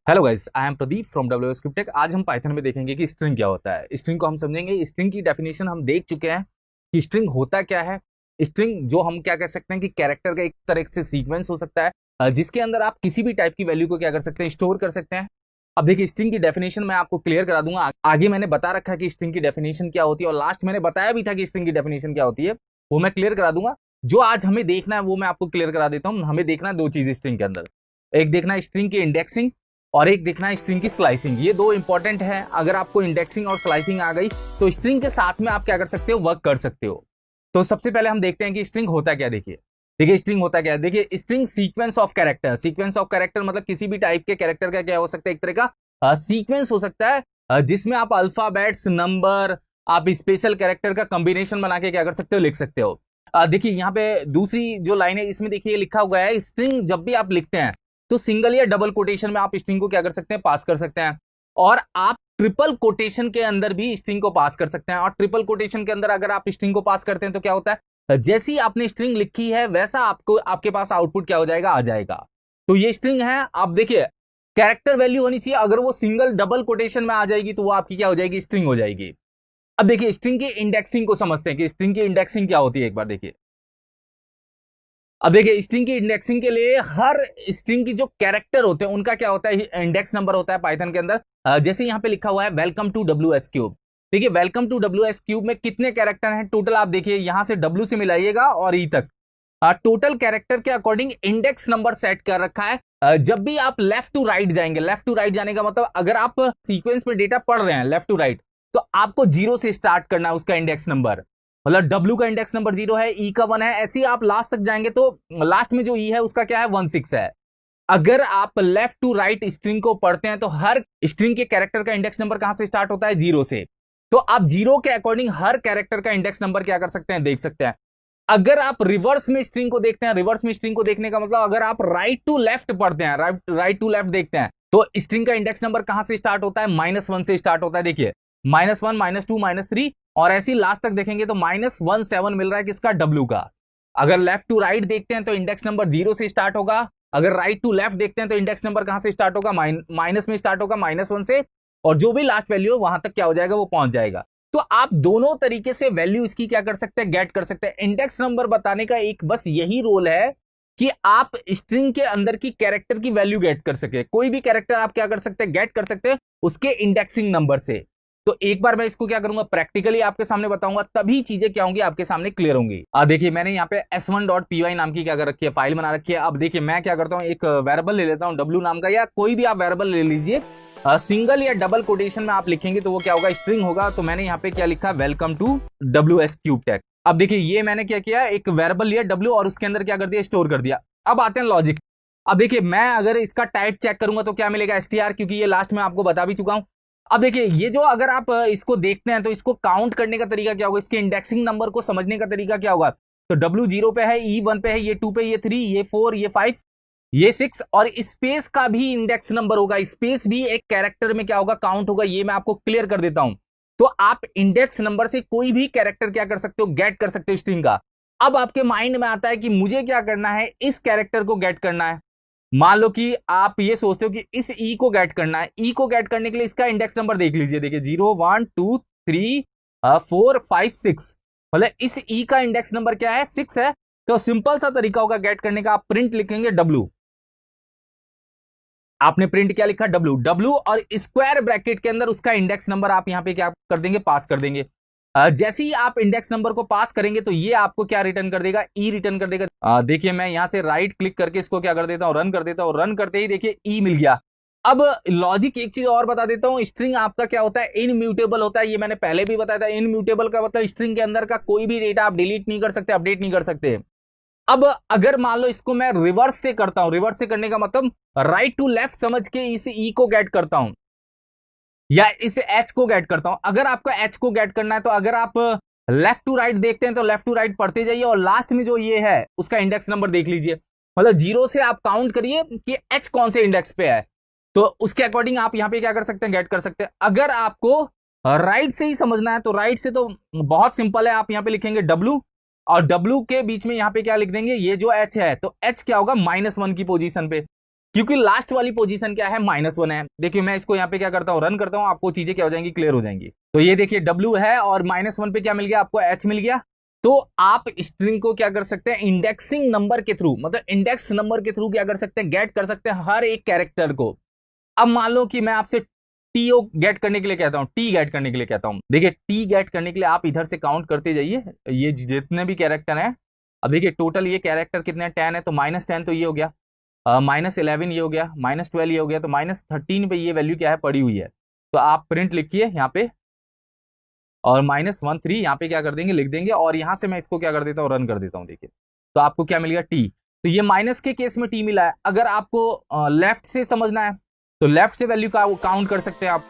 Hello guys, I am Pradeep from WScriptTech। आज हम Python में देखेंगे कि स्ट्रिंग क्या होता है। स्ट्रिंग को हम समझेंगे। स्ट्रिंग की डेफिनेशन हम देख चुके हैं कि स्ट्रिंग होता क्या है। स्ट्रिंग जो हम क्या कह सकते हैं कि कैरेक्टर का एक तरह से सीक्वेंस हो सकता है, जिसके अंदर आप किसी भी टाइप की वैल्यू को क्या कर सकते हैं, स्टोर कर सकते हैं। अब देखिए, स्ट्रिंग की डेफिनेशन मैं आपको क्लियर करा दूंगा। आगे मैंने बता रखा है कि स्ट्रिंग की डेफिनेशन क्या होती है, और लास्ट मैंने बताया भी था कि स्ट्रिंग की डेफिनेशन क्या होती है, वो मैं क्लियर करा दूंगा। जो आज हमें देखना है वो मैं आपको क्लियर करा देता हूँ। हमें देखना है दो चीज स्ट्रिंग के अंदर। एक देखना है स्ट्रिंग की इंडेक्सिंग, और एक देखना है स्ट्रिंग की स्लाइसिंग। ये दो इंपॉर्टेंट है। अगर आपको इंडेक्सिंग और स्लाइसिंग आ गई तो स्ट्रिंग के साथ में आप क्या कर सकते हो, वर्क कर सकते हो। तो सबसे पहले हम देखते हैं कि स्ट्रिंग होता क्या। देखिए स्ट्रिंग होता क्या है। देखिए string sequence of character. Sequence of character मतलब किसी भी टाइप के कैरेक्टर का क्या हो सकता है, एक तरह का सीक्वेंस हो सकता है, जिसमें आप अल्फाबेट्स, नंबर, आप स्पेशल कैरेक्टर का कॉम्बिनेशन बना के क्या कर सकते हो, लिख सकते हो। देखिए यहाँ पे दूसरी जो लाइन है, इसमें देखिए लिखा हुआ है, स्ट्रिंग जब भी आप लिखते हैं तो सिंगल या डबल कोटेशन में आप स्ट्रिंग को क्या कर सकते हैं, पास कर सकते हैं। और आप ट्रिपल कोटेशन के अंदर भी स्ट्रिंग को पास कर सकते हैं। और ट्रिपल कोटेशन के अंदर अगर आप स्ट्रिंग को पास करते हैं तो क्या होता है, जैसी आपने स्ट्रिंग लिखी है वैसा आपको आपके पास आउटपुट क्या हो जाएगा, आ जाएगा। तो ये स्ट्रिंग है। आप देखिए कैरेक्टर वैल्यू होनी चाहिए। अगर वो सिंगल डबल कोटेशन में आ जाएगी तो वो आपकी क्या हो जाएगी, स्ट्रिंग हो जाएगी। अब देखिए स्ट्रिंग की इंडेक्सिंग को समझते हैं कि स्ट्रिंग की इंडेक्सिंग क्या होती है। एक बार देखिए, अब देखिए स्ट्रिंग की इंडेक्सिंग के लिए हर स्ट्रिंग की जो कैरेक्टर होते हैं उनका क्या होता है, इंडेक्स नंबर होता है पाइथन के अंदर। जैसे यहाँ पे लिखा हुआ है वेलकम टू WS क्यूब। देखिए वेलकम टू WS क्यूब में कितने कैरेक्टर हैं टोटल, आप देखिए यहां से W से मिलाइएगा और E तक। टोटल कैरेक्टर के अकॉर्डिंग इंडेक्स नंबर सेट कर रखा है। जब भी आप लेफ्ट टू राइट जाएंगे, लेफ्ट टू राइट जाने का मतलब अगर आप सीक्वेंस में डेटा पढ़ रहे हैं लेफ्ट टू राइट, तो आपको 0 से स्टार्ट करना है उसका इंडेक्स नंबर। मतलब W का इंडेक्स नंबर 0 है, E का 1 है, ऐसे ही आप लास्ट तक जाएंगे तो लास्ट में जो E है उसका क्या है, 16 है। अगर आप लेफ्ट टू राइट स्ट्रिंग को पढ़ते हैं तो हर स्ट्रिंग के कैरेक्टर का इंडेक्स नंबर कहां से स्टार्ट होता है, 0 से। तो आप 0 के अकॉर्डिंग हर कैरेक्टर का इंडेक्स नंबर क्या कर सकते हैं, देख सकते हैं। अगर आप रिवर्स में स्ट्रिंग को देखते हैं, रिवर्स में स्ट्रिंग को देखने का मतलब अगर आप राइट टू लेफ्ट पढ़ते हैं, राइट टू लेफ्ट देखते हैं, तो स्ट्रिंग का इंडेक्स नंबर कहां से स्टार्ट होता है, -1 से स्टार्ट होता है। देखिए -1, -2, -3, और ऐसी लास्ट तक देखेंगे तो -17 मिल रहा है किसका, W का। अगर लेफ्ट टू राइट देखते हैं तो इंडेक्स नंबर 0 से स्टार्ट होगा। अगर राइट टू लेफ्ट देखते हैं तो इंडेक्स नंबर कहां से स्टार्ट होगा, माइनस में स्टार्ट होगा, -1 से, और जो भी लास्ट वैल्यू है वहां तक क्या हो जाएगा, वो पहुंच जाएगा। तो आप दोनों तरीके से वैल्यू इसकी क्या कर सकते हैं, गेट कर सकते हैं। इंडेक्स नंबर बताने का एक बस यही रोल है कि आप स्ट्रिंग के अंदर की कैरेक्टर की वैल्यू गेट कर सके। कोई भी कैरेक्टर आप क्या कर सकते हैं, गेट कर सकते हैं उसके इंडेक्सिंग नंबर से। तो एक बार मैं इसको क्या करूंगा, प्रैक्टिकली आपके सामने बताऊंगा, तभी चीजें क्या होंगी, आपके सामने क्लियर होंगी। देखिए मैंने यहाँ पे s1.py नाम की क्या कर रखी है, फाइल बना रखी है। अब देखिए मैं क्या करता हूँ, एक वेरिएबल ले लेता हूँ W नाम का, या कोई भी आप वेरिएबल ले लीजिए। सिंगल या डबल कोटेशन में आप लिखेंगे तो वो क्या होगा, स्ट्रिंग होगा। तो मैंने यहाँ पे क्या लिखा, welcome to WS cube tech. अब देखिए ये मैंने क्या किया, एक वेरिएबल लिया W और उसके अंदर क्या कर दिया, स्टोर कर दिया। अब आते हैं लॉजिक। अब देखिए मैं अगर इसका टाइप चेक करूंगा तो क्या मिलेगा, str, क्योंकि ये लास्ट में आपको बता भी चुका हूं। अब देखिए ये जो अगर आप इसको देखते हैं तो इसको काउंट करने का तरीका क्या होगा, इसके इंडेक्सिंग नंबर को समझने का तरीका क्या होगा। तो W 0 पे है, E 1 पे है, ये 2 पे, ये 3, ये 4, ये 5, ये 6, और स्पेस का भी इंडेक्स नंबर होगा। स्पेस भी एक कैरेक्टर में क्या होगा, काउंट होगा। ये मैं आपको क्लियर कर देता हूं। तो आप इंडेक्स नंबर से कोई भी कैरेक्टर क्या कर सकते हो, गेट कर सकते हो स्ट्रिंग का। अब आपके माइंड में आता है कि मुझे क्या करना है, इस कैरेक्टर को गेट करना है। मान लो कि आप ये सोचते हो कि इस E को गेट करना है। E को गेट करने के लिए इसका इंडेक्स नंबर देख लीजिए। देखिए 0, 1, 2, 3, 4, 5, 6, मतलब इस E का इंडेक्स नंबर क्या है, 6 है। तो सिंपल सा तरीका होगा गेट करने का, आप प्रिंट लिखेंगे W। आपने प्रिंट क्या लिखा, W और स्क्वायर ब्रैकेट के अंदर उसका इंडेक्स नंबर आप यहां पे क्या कर देंगे, पास कर देंगे। जैसे ही आप इंडेक्स नंबर को पास करेंगे तो ये आपको क्या रिटर्न कर देगा, E रिटर्न कर देगा। देखिए मैं यहां से राइट क्लिक करके इसको क्या कर देता हूं, रन कर देता हूं। रन करते ही देखिए E मिल गया। अब लॉजिक एक चीज और बता देता हूं, स्ट्रिंग आपका क्या होता है, इनम्यूटेबल होता है। ये मैंने पहले भी बताया था। इनम्यूटेबल का मतलब स्ट्रिंग के अंदर का कोई भी डेटा आप डिलीट नहीं कर सकते, अपडेट नहीं कर सकते। अब अगर मान लो इसको मैं रिवर्स से करता हूं, रिवर्स से करने का मतलब राइट टू लेफ्ट समझ के इस E को गेट करता हूं, या इस H को गेट करता हूं। अगर आपको H को गेट करना है तो अगर आप लेफ्ट टू राइट देखते हैं तो लेफ्ट टू राइट पढ़ते जाइए, और लास्ट में जो ये है उसका इंडेक्स नंबर देख लीजिए। मतलब 0 से आप काउंट करिए कि H कौन से इंडेक्स पे है, तो उसके अकॉर्डिंग आप यहां पे क्या कर सकते हैं, गेट कर सकते हैं। अगर आपको राइट से ही समझना है तो राइट से तो बहुत सिंपल है। आप यहां पे लिखेंगे W, और W के बीच में यहां पे क्या लिख देंगे, ये जो H है तो H क्या होगा, -1 की पोजीशन पे। क्योंकि लास्ट वाली पोजीशन क्या है, -1 है। देखिए मैं इसको यहाँ पे क्या करता हूँ, रन करता हूँ, आपको चीजें क्या हो जाएंगी, क्लियर हो जाएंगी। तो ये देखिए W है और -1 पे क्या मिल गया आपको, H मिल गया। तो आप स्ट्रिंग को क्या कर सकते हैं, इंडेक्सिंग नंबर के थ्रू, मतलब इंडेक्स नंबर के थ्रू क्या कर सकते हैं, गेट कर सकते हैं हर एक कैरेक्टर को। अब मान लो कि मैं आपसे टीओ गेट करने के लिए कहता हूं, टी गेट करने के लिए कहता हूं। देखिए टी गेट करने के लिए आप इधर से काउंट करते जाइए, ये जितने भी कैरेक्टर हैं। अब देखिए टोटल ये कैरेक्टर कितने हैं, 10 है, तो -10 तो ये हो गया, -11 ये हो गया, -12 ये हो गया, तो -13 पे ये वैल्यू क्या है, पड़ी हुई है। तो आप प्रिंट लिखिए यहाँ पे, और -13 यहाँ पे क्या कर देंगे, लिख देंगे, और यहां से मैं इसको क्या कर देता हूँ, रन कर देता हूँ। देखिए तो आपको क्या मिल गया, टी। तो ये माइनस के केस में टी मिला है। अगर आपको लेफ्ट से समझना है तो लेफ्ट से वैल्यू का काउंट कर सकते हैं आप।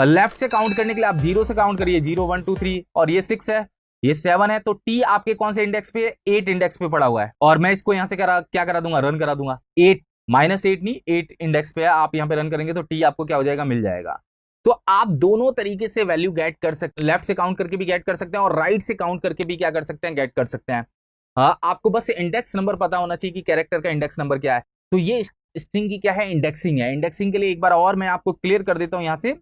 लेफ्ट से काउंट करने के लिए आप 0 से काउंट करिए, 0 1 2 3, और ये 6 है, ये 7 है, तो टी आपके कौन से इंडेक्स पे, 8 इंडेक्स पे पड़ा हुआ है। और मैं इसको यहां से क्या करा दूंगा, रन करा दूंगा। 8 -8 नहीं, 8 इंडेक्स पे है, आप यहां पे रन करेंगे तो टी आपको क्या हो जाएगा, मिल जाएगा। तो आप दोनों तरीके से वैल्यू गेट कर सकते हैं, लेफ्ट से काउंट करके भी गेट कर सकते हैं और राइट से काउंट करके भी क्या कर सकते हैं, गेट कर सकते हैं। आपको बस इंडेक्स नंबर पता होना चाहिए कि कैरेक्टर का इंडेक्स नंबर क्या है। तो ये स्ट्रिंग की क्या है, इंडेक्सिंग है। इंडेक्सिंग के लिए एक बार और मैं आपको क्लियर कर देता हूं यहां से,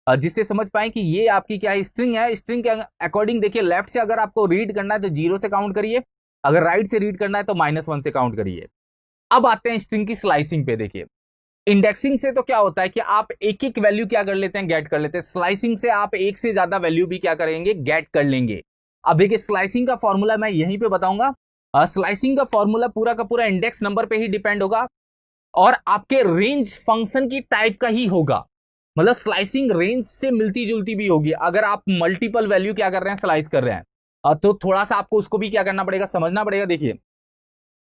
जिससे समझ पाए कि ये आपकी क्या है, स्ट्रिंग है। स्ट्रिंग के अकॉर्डिंग देखिए, लेफ्ट से अगर आपको रीड करना है तो 0 से काउंट करिए, अगर राइट से रीड करना है तो -1 से काउंट करिए। अब आते हैं स्ट्रिंग की स्लाइसिंग पे। देखिए इंडेक्सिंग से तो क्या होता है कि आप एक एक वैल्यू क्या कर लेते हैं, गेट कर लेते हैं। स्लाइसिंग से आप एक से ज्यादा वैल्यू भी क्या करेंगे, गेट कर लेंगे। अब देखिए स्लाइसिंग का फॉर्मूला मैं यहीं पे बताऊंगा। स्लाइसिंग का फॉर्मूला पूरा का पूरा इंडेक्स नंबर पे ही डिपेंड होगा और आपके रेंज फंक्शन की टाइप का ही होगा। मतलब स्लाइसिंग रेंज से मिलती जुलती भी होगी। अगर आप मल्टीपल वैल्यू क्या कर रहे हैं, स्लाइस कर रहे हैं, तो थोड़ा सा आपको उसको भी क्या करना पड़ेगा, समझना पड़ेगा। देखिए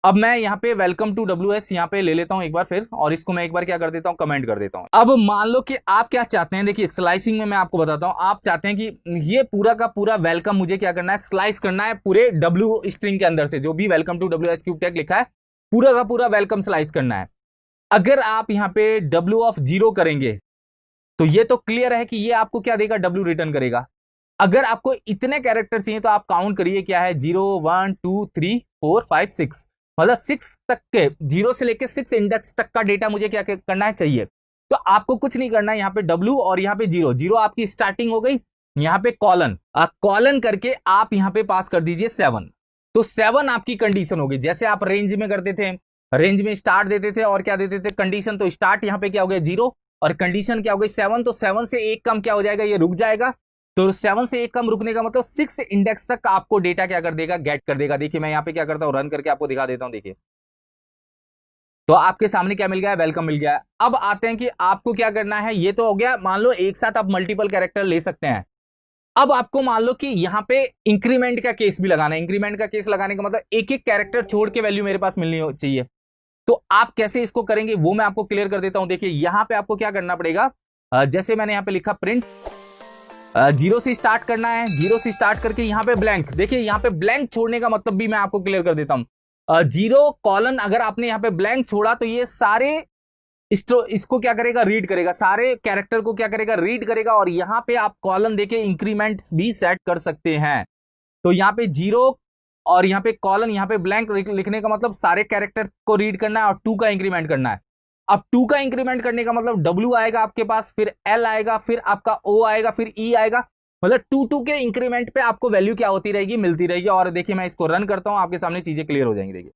अब मैं यहाँ पे वेलकम टू WS यहाँ पे ले लेता हूं एक बार फिर, और इसको मैं एक बार क्या कर देता हूं, कमेंट कर देता हूं। अब मान लो कि आप क्या चाहते हैं, देखिए स्लाइसिंग में मैं आपको बताता हूं, आप चाहते हैं कि ये पूरा का पूरा वेलकम मुझे क्या करना है, स्लाइस करना है पूरे W स्ट्रिंग के अंदर से। जो भी welcome to WS cube tech लिखा है, पूरा का पूरा वेलकम स्लाइस करना है। अगर आप यहाँ पे W करेंगे तो ये तो क्लियर है कि ये आपको क्या देगा, W रिटर्न करेगा। अगर आपको इतने कैरेक्टर चाहिए तो आप काउंट करिए, क्या है, 0 1 2 3 4 5 6, मतलब 6 तक के, 0 से लेके 6 इंडेक्स तक का डेटा मुझे क्या करना है, चाहिए। तो आपको कुछ नहीं करना है, यहाँ पे W और यहाँ पे 0 0 आपकी स्टार्टिंग हो गई, यहाँ पे कॉलन करके आप यहाँ पे पास कर दीजिए 7। तो 7 आपकी कंडीशन होगी। जैसे आप रेंज में करते थे, रेंज में स्टार्ट देते थे और क्या देते थे, कंडीशन। तो स्टार्ट यहाँ पे क्या हो गया, 0, और कंडीशन क्या हो गई, 7। तो 7 से एक कम क्या हो जाएगा, ये रुक जाएगा। तो 7 से एक कम रुकने का मतलब 6 इंडेक्स तक आपको डेटा क्या कर देगा, गेट कर देगा। देखिए मैं यहाँ पे क्या करता हूँ, रन करके आपको दिखा देता हूँ। देखिए तो आपके सामने क्या मिल गया है, वेलकम मिल गया है। अब आते हैं कि आपको क्या करना है। ये तो हो गया, मान लो एक साथ आप मल्टीपल कैरेक्टर ले सकते हैं। अब आपको मान लो कि यहाँ पे इंक्रीमेंट का केस भी लगाना है। इंक्रीमेंट का केस लगाने का मतलब एक एक कैरेक्टर छोड़ के वैल्यू मेरे पास मिलनी चाहिए। तो आप कैसे इसको करेंगे वो मैं आपको क्लियर कर देता हूं। देखिए यहां पे आपको क्या करना पड़ेगा, जैसे मैंने यहां पे लिखा प्रिंट 0 से स्टार्ट करना है। 0 से स्टार्ट करके यहां पे ब्लैंक। देखिए यहां पे ब्लैंक छोड़ने का मतलब भी मैं आपको क्लियर कर देता हूं। 0 कॉलन अगर आपने यहां पे ब्लैंक छोड़ा तो ये सारे इसको क्या करेगा, रीड करेगा, सारे कैरेक्टर को क्या करेगा, रीड करेगा। और यहां पे आप कॉलम देके इंक्रीमेंट भी सेट कर सकते हैं। तो यहाँ पे 0 और यहाँ पे कॉलन, यहाँ पे ब्लैंक लिखने का मतलब सारे कैरेक्टर को रीड करना है और 2 का इंक्रीमेंट करना है। अब 2 का इंक्रीमेंट करने का मतलब W आएगा आपके पास, फिर L आएगा, फिर आपका O आएगा, फिर E आएगा। मतलब 2 के इंक्रीमेंट पे आपको वैल्यू क्या होती रहेगी, मिलती रहेगी। और देखिए मैं इसको रन करता हूं, आपके सामने चीजें क्लियर हो जाएंगी। देखिए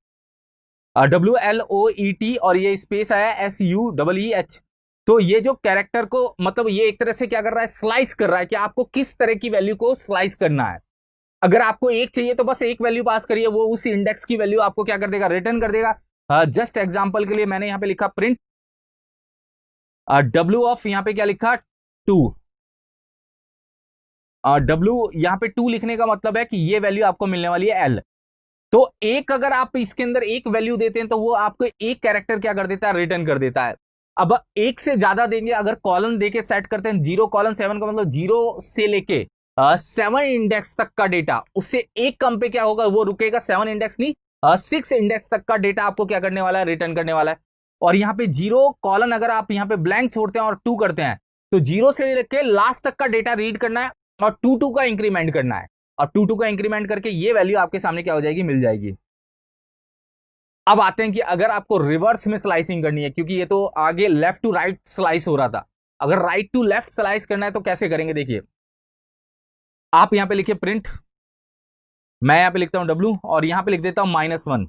WLOET और ये स्पेस आया SUEEH। तो ये जो कैरेक्टर को मतलब ये एक तरह से क्या कर रहा है, स्लाइस कर रहा है कि आपको किस तरह की वैल्यू को स्लाइस करना है। अगर आपको एक चाहिए तो बस एक वैल्यू पास करिए, वो उस इंडेक्स की वैल्यू आपको क्या कर देगा, रिटर्न कर देगा। जस्ट एग्जांपल के लिए मैंने यहां पे लिखा प्रिंट W ऑफ, यहां पे क्या लिखा, 2। W यहां पे 2 लिखने का मतलब है कि ये वैल्यू आपको मिलने वाली है L। तो एक अगर आप इसके अंदर एक वैल्यू देते हैं तो वो आपको एक कैरेक्टर क्या कर देता है, रिटर्न कर देता है। अब एक से ज्यादा देंगे, अगर कॉलम देके सेट करते हैं 0 कॉलम 7 का मतलब 0 से लेके 7 इंडेक्स तक का डेटा, उससे एक कम पे क्या होगा, वो रुकेगा। 7 इंडेक्स नहीं, 6 इंडेक्स तक का डेटा आपको क्या करने वाला है, रिटर्न करने वाला है। और यहाँ पे 0 कॉलन अगर आप यहाँ पे ब्लैंक छोड़ते हैं और 2 करते हैं तो 0 से लेके लास्ट तक का डेटा रीड करना है और 2 का इंक्रीमेंट करना है। और 2 का इंक्रीमेंट करके ये वैल्यू आपके सामने क्या हो जाएगी, मिल जाएगी। अब आते हैं कि अगर आपको रिवर्स में स्लाइसिंग करनी है, क्योंकि ये तो आगे लेफ्ट टू राइट स्लाइस हो रहा था, अगर राइट टू लेफ्ट स्लाइस करना है तो कैसे करेंगे? देखिए, आप यहां पे लिखिए प्रिंट, मैं यहां पे लिखता हूं W और यहां पे लिख देता हूं -1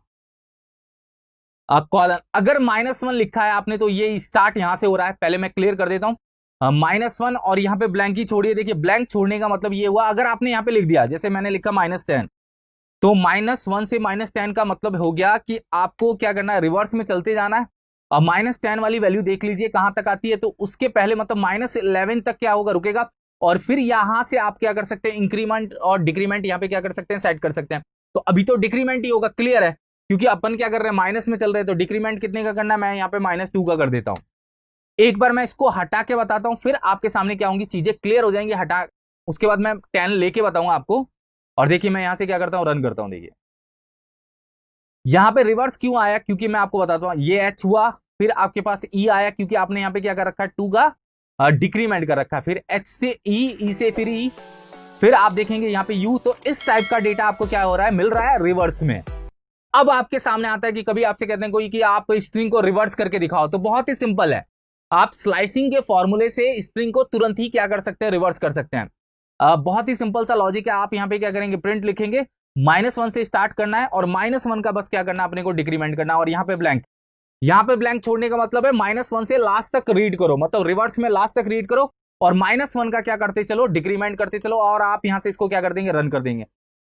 कॉलन। अगर -1 लिखा है आपने तो ये स्टार्ट यहां से हो रहा है, पहले मैं क्लियर कर देता हूं। -1 और यहां पे ब्लैंक ही छोड़िए। देखिए, ब्लैंक छोड़ने का मतलब ये हुआ, अगर आपने यहां पे लिख दिया, जैसे मैंने लिखा -10, तो -1 से -10 का मतलब हो गया कि आपको क्या करना है, रिवर्स में चलते जाना है। और -10 वाली वैल्यू देख लीजिए कहां तक आती है, तो उसके पहले मतलब -11 तक क्या होगा, रुकेगा। और फिर यहां से आप क्या कर सकते हैं, इंक्रीमेंट और डिक्रीमेंट यहां पे क्या कर सकते हैं, सेट कर सकते हैं। तो अभी तो डिक्रीमेंट ही होगा, क्लियर है, क्योंकि अपन क्या कर रहे हैं, माइनस में चल रहे हैं, तो डिक्रीमेंट कितने का करना है, मैं यहाँ पे -2 का कर देता हूं। एक बार मैं इसको हटा के बताता हूं, फिर आपके सामने क्या होंगी, चीजें क्लियर हो जाएंगी। हटा, उसके बाद मैं 10 लेके बताऊंगा आपको। और देखिए, मैं यहां से क्या करता हूं, रन करता हूं। देखिए, यहां पे रिवर्स क्यों आया, क्योंकि मैं आपको बताता हूं, ये H हुआ, फिर आपके पास E आया, क्योंकि आपने यहां पे क्या कर रखा है, 2 का डिक्रीमेंट कर रखा है, फिर H से E से फिर E, फिर आप देखेंगे यहां पे U। तो इस टाइप का डेटा आपको क्या हो रहा है, मिल रहा है रिवर्स में। अब आपके सामने आता है कि कभी आपसे कहते हैं कोई कि आप स्ट्रिंग को रिवर्स करके दिखाओ, तो बहुत ही सिंपल है, आप स्लाइसिंग के फॉर्मूले से स्ट्रिंग को तुरंत ही क्या कर सकते हैं, रिवर्स कर सकते हैं। बहुत ही सिंपल सा लॉजिक है। आप यहां पे क्या करेंगे, प्रिंट लिखेंगे, -1 से स्टार्ट करना है और -1 का बस क्या करना है, अपने को डिक्रीमेंट करना है। और यहां पे ब्लैंक, यहां पे ब्लैंक छोड़ने का मतलब है -1 से लास्ट तक रीड करो, मतलब रिवर्स में लास्ट तक रीड करो और -1 का क्या करते चलो, डिक्रीमेंट करते चलो, और आप यहां से इसको क्या कर देंगे, रन कर देंगे।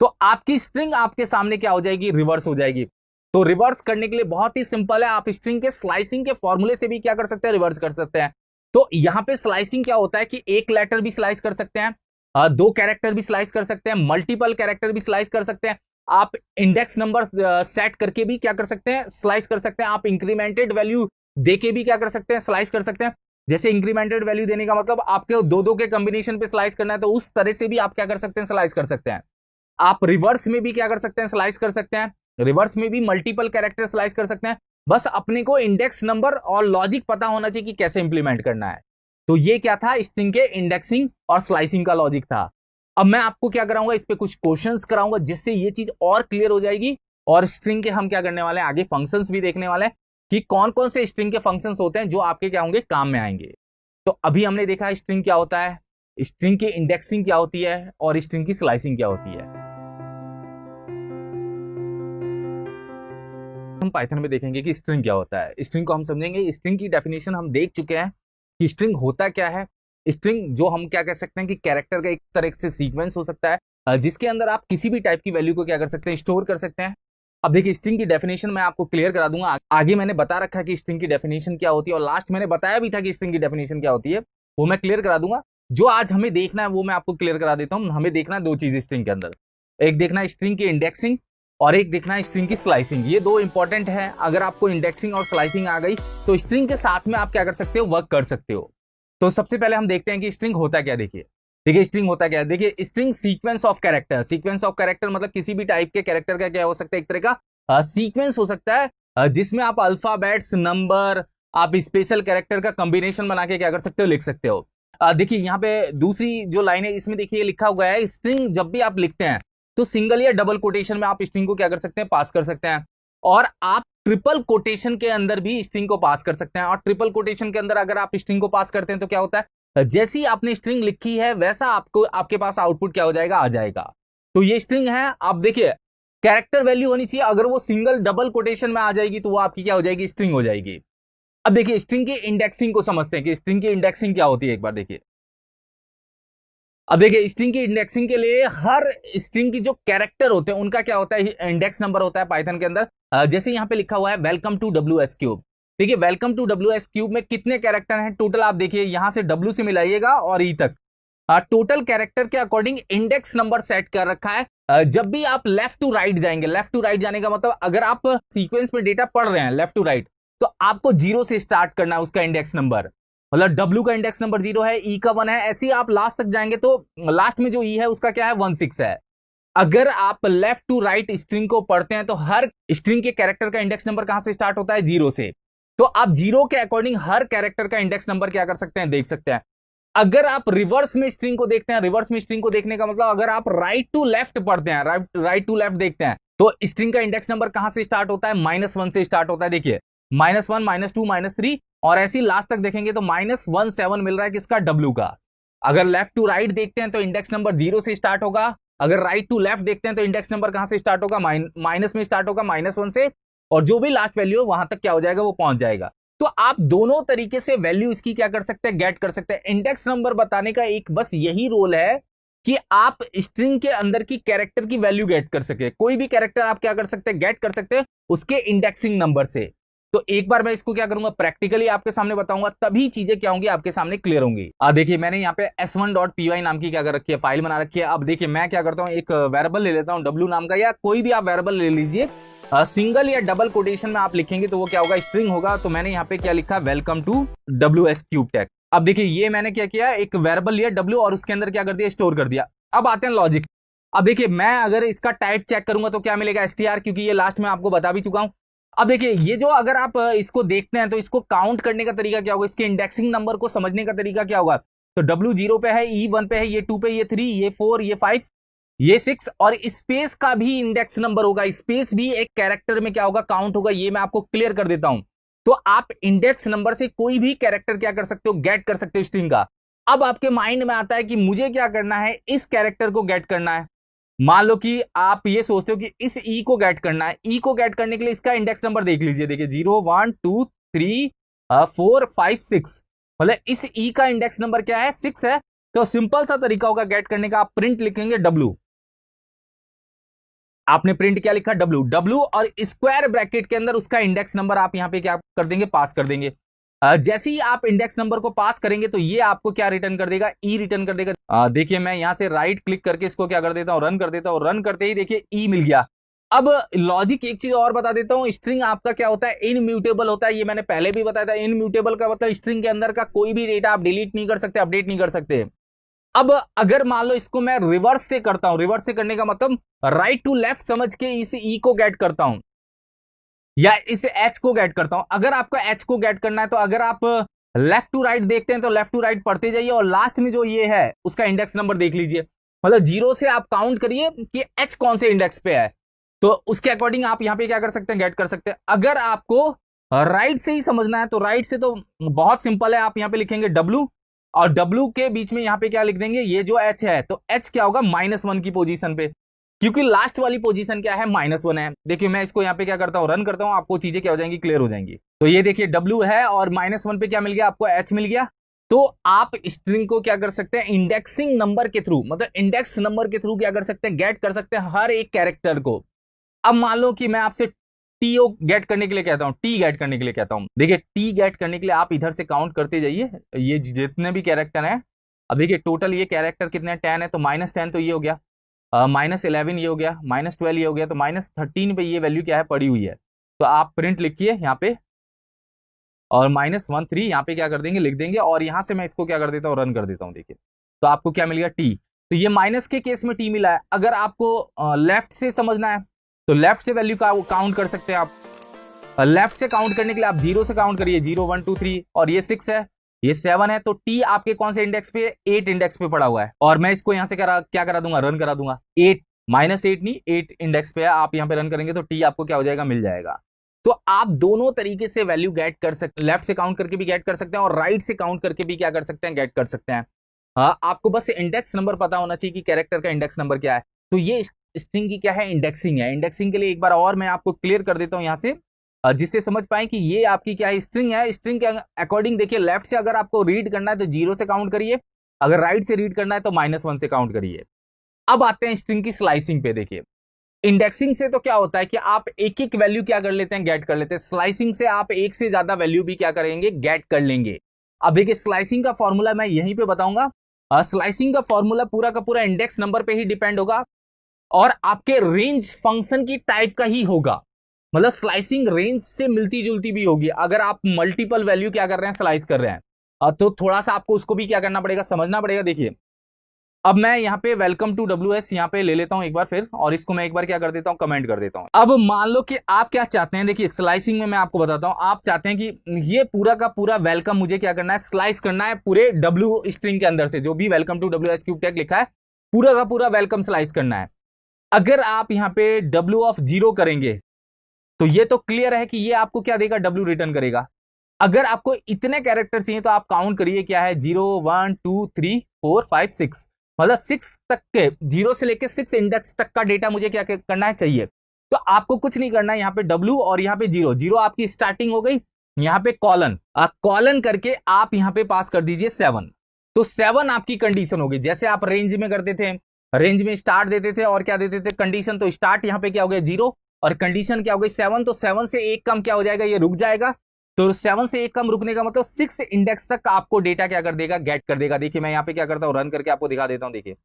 तो आपकी स्ट्रिंग आपके सामने क्या हो जाएगी, रिवर्स हो जाएगी। तो रिवर्स करने के लिए बहुत ही सिंपल है, आप स्ट्रिंग के स्लाइसिंग के फॉर्मूले से भी क्या कर सकते हैं, रिवर्स कर सकते हैं। तो यहां पे स्लाइसिंग क्या होता है कि एक लेटर भी स्लाइस कर सकते हैं, 2 कैरेक्टर भी स्लाइस कर सकते हैं, मल्टीपल कैरेक्टर भी स्लाइस कर सकते हैं, आप इंडेक्स नंबर सेट करके भी क्या कर सकते हैं, स्लाइस कर सकते हैं, आप इंक्रीमेंटेड वैल्यू देके भी क्या कर सकते हैं, स्लाइस कर सकते हैं। जैसे इंक्रीमेंटेड वैल्यू देने का मतलब आपके दो के कॉम्बिनेशन पे स्लाइस करना है, तो उस तरह से भी आप क्या कर सकते हैं, स्लाइस कर सकते हैं। आप रिवर्स में भी क्या कर सकते हैं, स्लाइस कर सकते हैं, रिवर्स में भी मल्टीपल कैरेक्टर स्लाइस कर सकते हैं। बस अपने को इंडेक्स नंबर और लॉजिक पता होना चाहिए कि कैसे इंप्लीमेंट करना है। तो ये क्या था, स्ट्रिंग के इंडेक्सिंग और स्लाइसिंग का लॉजिक था। अब मैं आपको क्या कराऊंगा, इस पे कुछ क्वेश्चंस कराऊंगा, जिससे ये चीज और क्लियर हो जाएगी। और स्ट्रिंग के हम क्या करने वाले हैं, आगे फंक्शंस भी देखने वाले हैं कि कौन कौन से स्ट्रिंग के फंक्शंस होते हैं जो आपके क्या होंगे, काम में आएंगे। तो अभी हमने देखा स्ट्रिंग क्या होता है, स्ट्रिंग की इंडेक्सिंग क्या होती है और स्ट्रिंग की स्लाइसिंग क्या होती है। हम पाइथन में देखेंगे कि स्ट्रिंग क्या होता है, स्ट्रिंग को हम समझेंगे। स्ट्रिंग की डेफिनेशन हम देख चुके हैं कि स्ट्रिंग होता क्या है। स्ट्रिंग जो हम क्या कह सकते हैं कि कैरेक्टर का एक तरह से सीक्वेंस हो सकता है, जिसके अंदर आप किसी भी टाइप की वैल्यू को क्या कर सकते हैं, स्टोर कर सकते हैं। अब देखिए, स्ट्रिंग की डेफिनेशन मैं आपको क्लियर करा दूंगा। आगे मैंने बता रखा है कि स्ट्रिंग की डेफिनेशन क्या होती है, और लास्ट मैंने बताया भी था कि स्ट्रिंग की डेफिनेशन क्या होती है, वो मैं क्लियर करा दूंगा। जो आज हमें देखना है वो मैं आपको क्लियर करा देता हूं। हमें देखना है 2 चीज स्ट्रिंग के अंदर, एक देखना है स्ट्रिंग की इंडेक्सिंग और एक देखना है स्ट्रिंग की स्लाइसिंग। ये 2 इंपॉर्टेंट है। अगर आपको इंडेक्सिंग और स्लाइसिंग आ गई तो स्ट्रिंग के साथ में आप क्या कर सकते हो, वर्क कर सकते हो। तो सबसे पहले हम देखते हैं कि स्ट्रिंग होता क्या। देखिए स्ट्रिंग होता क्या है। देखिए, string sequence of character, sequence of character मतलब किसी भी टाइप के कैरेक्टर का क्या हो सकता है, एक तरह का सीक्वेंस हो सकता है, जिसमें आप अल्फाबेट्स, नंबर, आप स्पेशल कैरेक्टर का कॉम्बिनेशन बना के क्या कर सकते हो, लिख सकते हो। देखिए यहाँ पे दूसरी जो लाइन है, इसमें देखिए लिखा हुआ है, स्ट्रिंग जब भी आप लिखते हैं तो सिंगल या डबल कोटेशन में आप स्ट्रिंग को क्या कर सकते हैं, पास कर सकते हैं। और आप ट्रिपल कोटेशन के अंदर भी स्ट्रिंग को पास कर सकते हैं। और ट्रिपल कोटेशन के अंदर अगर आप स्ट्रिंग को पास करते हैं तो क्या होता है, जैसी आपने स्ट्रिंग लिखी है वैसा आपको आपके पास आउटपुट क्या हो जाएगा, आ जाएगा। तो ये स्ट्रिंग है। आप देखिए, कैरेक्टर वैल्यू होनी चाहिए, अगर वो सिंगल डबल कोटेशन में आ जाएगी तो वो आपकी क्या हो जाएगी, स्ट्रिंग हो जाएगी। अब देखिए, स्ट्रिंग की इंडेक्सिंग को समझते हैं कि स्ट्रिंग की इंडेक्सिंग क्या होती है, एक बार देखिए। अब देखिए, स्ट्रिंग की इंडेक्सिंग के लिए हर स्ट्रिंग की जो कैरेक्टर होते हैं उनका क्या होता है, इंडेक्स नंबर होता है पाइथन के अंदर। जैसे यहां पे लिखा हुआ है वेलकम टू WS क्यूब। देखिए, वेलकम टू WS क्यूब में कितने कैरेक्टर हैं टोटल, आप देखिए यहां से W से मिलाइएगा और E तक टोटल कैरेक्टर के अकॉर्डिंग इंडेक्स नंबर सेट कर रखा है। जब भी आप लेफ्ट टू राइट जाएंगे, लेफ्ट टू राइट जाने का मतलब अगर आप सीक्वेंस में डेटा पढ़ रहे हैं लेफ्ट टू राइट, तो आपको 0 से स्टार्ट करना है उसका इंडेक्स नंबर। मतलब W का इंडेक्स नंबर 0 है, E का 1 है, ऐसे ही आप लास्ट तक जाएंगे तो लास्ट में जो E है उसका क्या है, 16 है। अगर आप लेफ्ट टू राइट स्ट्रिंग को पढ़ते हैं तो हर स्ट्रिंग के कैरेक्टर का इंडेक्स नंबर कहां से स्टार्ट होता है, 0 से। तो आप 0 के अकॉर्डिंग हर कैरेक्टर का इंडेक्स नंबर क्या कर सकते हैं, देख सकते हैं। अगर आप रिवर्स में स्ट्रिंग को देखते हैं, रिवर्स में स्ट्रिंग को देखने का मतलब अगर आप राइट टू लेफ्ट पढ़ते हैं, राइट टू लेफ्ट देखते हैं, तो स्ट्रिंग का इंडेक्स नंबर कहां से स्टार्ट होता है? -1 से स्टार्ट होता है। देखिए -1, -2, -3 और ऐसी लास्ट तक देखेंगे तो -17 मिल रहा है किसका? W का। अगर लेफ्ट टू राइट देखते हैं तो इंडेक्स नंबर 0 से स्टार्ट होगा। अगर राइट टू लेफ्ट देखते हैं तो इंडेक्स नंबर कहां से स्टार्ट होगा? माइनस में स्टार्ट होगा, -1 से, और जो भी लास्ट वैल्यू है वहां तक क्या हो जाएगा? वो पहुंच जाएगा। तो आप दोनों तरीके से वैल्यू इसकी क्या कर सकते हैं? गेट कर सकते हैं। इंडेक्स नंबर बताने का एक बस यही रोल है कि आप स्ट्रिंग के अंदर की कैरेक्टर की वैल्यू गेट कर सके। कोई भी कैरेक्टर आप क्या कर सकते हैं? गेट कर सकते हैं उसके इंडेक्सिंग नंबर से। तो एक बार मैं इसको क्या करूंगा? प्रैक्टिकली आपके सामने बताऊंगा, तभी चीजें क्या होंगी? आपके सामने क्लियर होंगी। देखिए मैंने यहाँ पे s1.py नाम की क्या कर रखी है? फाइल बना रखी है। अब देखिए मैं क्या करता हूँ, एक वेरिएबल ले लेता हूँ w नाम का, या कोई भी आप वेरिएबल ले लीजिए। सिंगल या डबल कोटेशन में आप लिखेंगे तो वो क्या होगा? स्ट्रिंग होगा। तो मैंने यहाँ पे क्या लिखा? Welcome to WS cube tech. अब देखिए ये मैंने क्या किया, एक वेरिएबल लिया w और उसके अंदर क्या कर दिया? स्टोर कर दिया। अब आते हैं लॉजिक। अब देखिए मैं अगर इसका टाइप चेक करूंगा तो क्या मिलेगा? str, क्योंकि ये लास्ट में आपको बता भी चुका हूं। अब देखिए ये जो अगर आप इसको देखते हैं तो इसको काउंट करने का तरीका क्या होगा? इसके इंडेक्सिंग नंबर को समझने का तरीका क्या होगा? तो W 0 पे है, E 1 पे है, ये 2 पे, ये 3, ये 4, ये 5, ये 6, और स्पेस का भी इंडेक्स नंबर होगा। स्पेस भी एक कैरेक्टर में क्या होगा? काउंट होगा। ये मैं आपको क्लियर कर देता हूं। तो आप इंडेक्स नंबर से कोई भी कैरेक्टर क्या कर सकते हो? गेट कर सकते हो स्ट्रिंग का। अब आपके माइंड में आता है कि मुझे क्या करना है? इस कैरेक्टर को गेट करना है। मान लो कि आप ये सोचते हो कि इस ई को गेट करना है। ई को गेट करने के लिए इसका इंडेक्स नंबर देख लीजिए। देखिए 0, 1, 2, 3, 4, 5, 6, मतलब इस ई का इंडेक्स नंबर क्या है? 6 है। तो सिंपल सा तरीका होगा गेट करने का, आप प्रिंट लिखेंगे W। आपने प्रिंट क्या लिखा? W और स्क्वायर ब्रैकेट के अंदर उसका इंडेक्स नंबर आप यहां पे क्या कर देंगे? पास कर देंगे। जैसे ही आप इंडेक्स नंबर को पास करेंगे तो ये आपको क्या रिटर्न कर देगा? ई रिटर्न कर देगा। देखिए मैं यहां से राइट क्लिक करके इसको क्या कर देता हूं? रन कर देता हूं। रन करते ही देखिए ई मिल गया। अब लॉजिक एक चीज और बता देता हूं, स्ट्रिंग आपका क्या होता है? इनम्यूटेबल होता है। ये मैंने पहले भी बताया था। इनम्यूटेबल का मतलब स्ट्रिंग के अंदर का कोई भी डेटा आप डिलीट नहीं कर सकते, अपडेट नहीं कर सकते। अब अगर मान लो इसको मैं रिवर्स से करता हूं, रिवर्स से करने का मतलब राइट टू लेफ्ट समझ के इस ई को गेट करता हूं या इस एच को गेट करता हूं। अगर आपको एच को गेट करना है तो अगर आप लेफ्ट टू राइट देखते हैं तो लेफ्ट टू राइट पढ़ते जाइए और लास्ट में जो ये है उसका इंडेक्स नंबर देख लीजिए। मतलब 0 से आप काउंट करिए कि एच कौन से इंडेक्स पे है, तो उसके अकॉर्डिंग आप यहां पे क्या कर सकते हैं? गेट कर सकते हैं। अगर आपको राइट से ही समझना है तो राइट से तो बहुत सिंपल है। आप यहां पे लिखेंगे W और W के बीच में यहां पे क्या लिख देंगे? ये जो H है तो H क्या होगा? -1 की पोजीशन पे, क्योंकि लास्ट वाली पोजीशन क्या है? -1 है। देखिए मैं इसको यहाँ पे क्या करता हूँ? रन करता हूँ। आपको चीजें क्या हो जाएंगी? क्लियर हो जाएंगी। तो ये देखिए W है और -1 पे क्या मिल गया? आपको H मिल गया। तो आप स्ट्रिंग को क्या कर सकते हैं? इंडेक्सिंग नंबर के थ्रू, मतलब इंडेक्स नंबर के थ्रू क्या कर सकते हैं? गेट कर सकते हैं हर एक कैरेक्टर को। अब मान लो कि मैं आपसे टीओ गेट करने के लिए कहता हूं, टी गेट करने के लिए कहता हूं। देखिए टी गेट करने के लिए आप इधर से काउंट करते जाइए, ये जितने भी कैरेक्टर हैं। अब देखिए टोटल ये कैरेक्टर कितने हैं? 10 है, तो -10 तो ये हो गया, -11 ये हो गया, -12 ये हो गया, तो -13 पे ये वैल्यू क्या है? पड़ी हुई है। तो आप प्रिंट लिखिए यहाँ पे और -13 यहाँ पे क्या कर देंगे? लिख देंगे। और यहाँ से मैं इसको क्या कर देता हूँ? रन कर देता हूँ। देखिए तो आपको क्या मिल गया? टी। तो ये माइनस के केस में टी मिला है। अगर आपको लेफ्ट से समझना है तो लेफ्ट से वैल्यू का काउंट कर सकते हैं आप। लेफ्ट से काउंट करने के लिए आप 0 से काउंट करिए, 0, 1, 2, 3, और ये 6 है, ये 7 है। तो टी आपके कौन से इंडेक्स पे? 8 इंडेक्स पे पड़ा हुआ है। और मैं इसको यहां से क्या करा दूंगा? रन करा दूंगा। 8 -8 नहीं, 8 इंडेक्स पे है। आप यहां पे रन करेंगे तो टी आपको क्या हो जाएगा? मिल जाएगा। तो आप दोनों तरीके से वैल्यू गेट कर सकते हैं। लेफ्ट से काउंट करके भी गेट कर सकते हैं और राइट से काउंट करके भी क्या कर सकते हैं? गेट कर सकते हैं। आपको बस इंडेक्स नंबर पता होना चाहिए कि कैरेक्टर का इंडेक्स नंबर क्या है। तो ये स्ट्रिंग की क्या है? इंडेक्सिंग है। इंडेक्सिंग के लिए एक बार और मैं आपको क्लियर कर देता हूं यहां से, जिससे समझ पाए कि ये आपकी क्या है? स्ट्रिंग है। स्ट्रिंग के अकॉर्डिंग देखिए, लेफ्ट से अगर आपको रीड करना है तो 0 से काउंट करिए, अगर राइट से रीड करना है तो -1 से काउंट करिए। अब आते हैं स्ट्रिंग की स्लाइसिंग पे। देखिए इंडेक्सिंग से तो क्या होता है कि आप एक एक वैल्यू क्या कर लेते हैं? गेट कर लेते हैं। स्लाइसिंग से आप एक से ज्यादा वैल्यू भी क्या करेंगे? गेट कर लेंगे। अब देखिए स्लाइसिंग का फॉर्मूला मैं यहीं पे बताऊंगा। स्लाइसिंग का फॉर्मूला पूरा का पूरा इंडेक्स नंबर पे ही डिपेंड होगा और आपके रेंज फंक्शन की टाइप का ही होगा। मतलब स्लाइसिंग रेंज से मिलती जुलती भी होगी। अगर आप मल्टीपल वैल्यू क्या कर रहे हैं? स्लाइस कर रहे हैं, तो थोड़ा सा आपको उसको भी क्या करना पड़ेगा? समझना पड़ेगा। देखिए अब मैं यहाँ पे वेलकम टू WS यहाँ पे ले लेता हूं एक बार फिर, और इसको मैं एक बार क्या कर देता हूं? कमेंट कर देता हूं। अब मान लो कि आप क्या चाहते हैं? देखिए स्लाइसिंग में मैं आपको बताता हूं, आप चाहते हैं कि ये पूरा का पूरा वेलकम मुझे क्या करना है? स्लाइस करना है पूरे W स्ट्रिंग के अंदर से। जो भी welcome to WS cube tech लिखा है पूरा का पूरा वेलकम स्लाइस करना है। अगर आप यहाँ पे W ऑफ 0 करेंगे तो ये तो क्लियर है कि ये आपको क्या देगा, W रिटर्न करेगा। अगर आपको इतने कैरेक्टर चाहिए तो आप काउंट करिए क्या है, 0 1 2 3 4 5 6, मतलब 6 तक के, 0 से लेके 6 इंडेक्स तक का डेटा मुझे क्या करना है चाहिए। तो आपको कुछ नहीं करना है, यहाँ पे W और यहाँ पे 0 0 आपकी स्टार्टिंग हो गई, यहाँ पे कॉलन कॉलन करके आप यहाँ पे पास कर दीजिए 7। तो 7 आपकी कंडीशन होगी, जैसे आप रेंज में करते थे, रेंज में स्टार्ट देते थे और क्या देते थे कंडीशन, तो स्टार्ट यहाँ पे क्या हो गया 0 और कंडीशन क्या हो गई 7, तो 7 से एक कम क्या हो जाएगा, ये रुक जाएगा। तो 7 से एक कम रुकने का मतलब 6 इंडेक्स तक आपको डेटा क्या कर देगा, गेट कर देगा। देखिए मैं यहाँ पे क्या करता हूँ, रन करके आपको दिखा देता हूँ। देखिए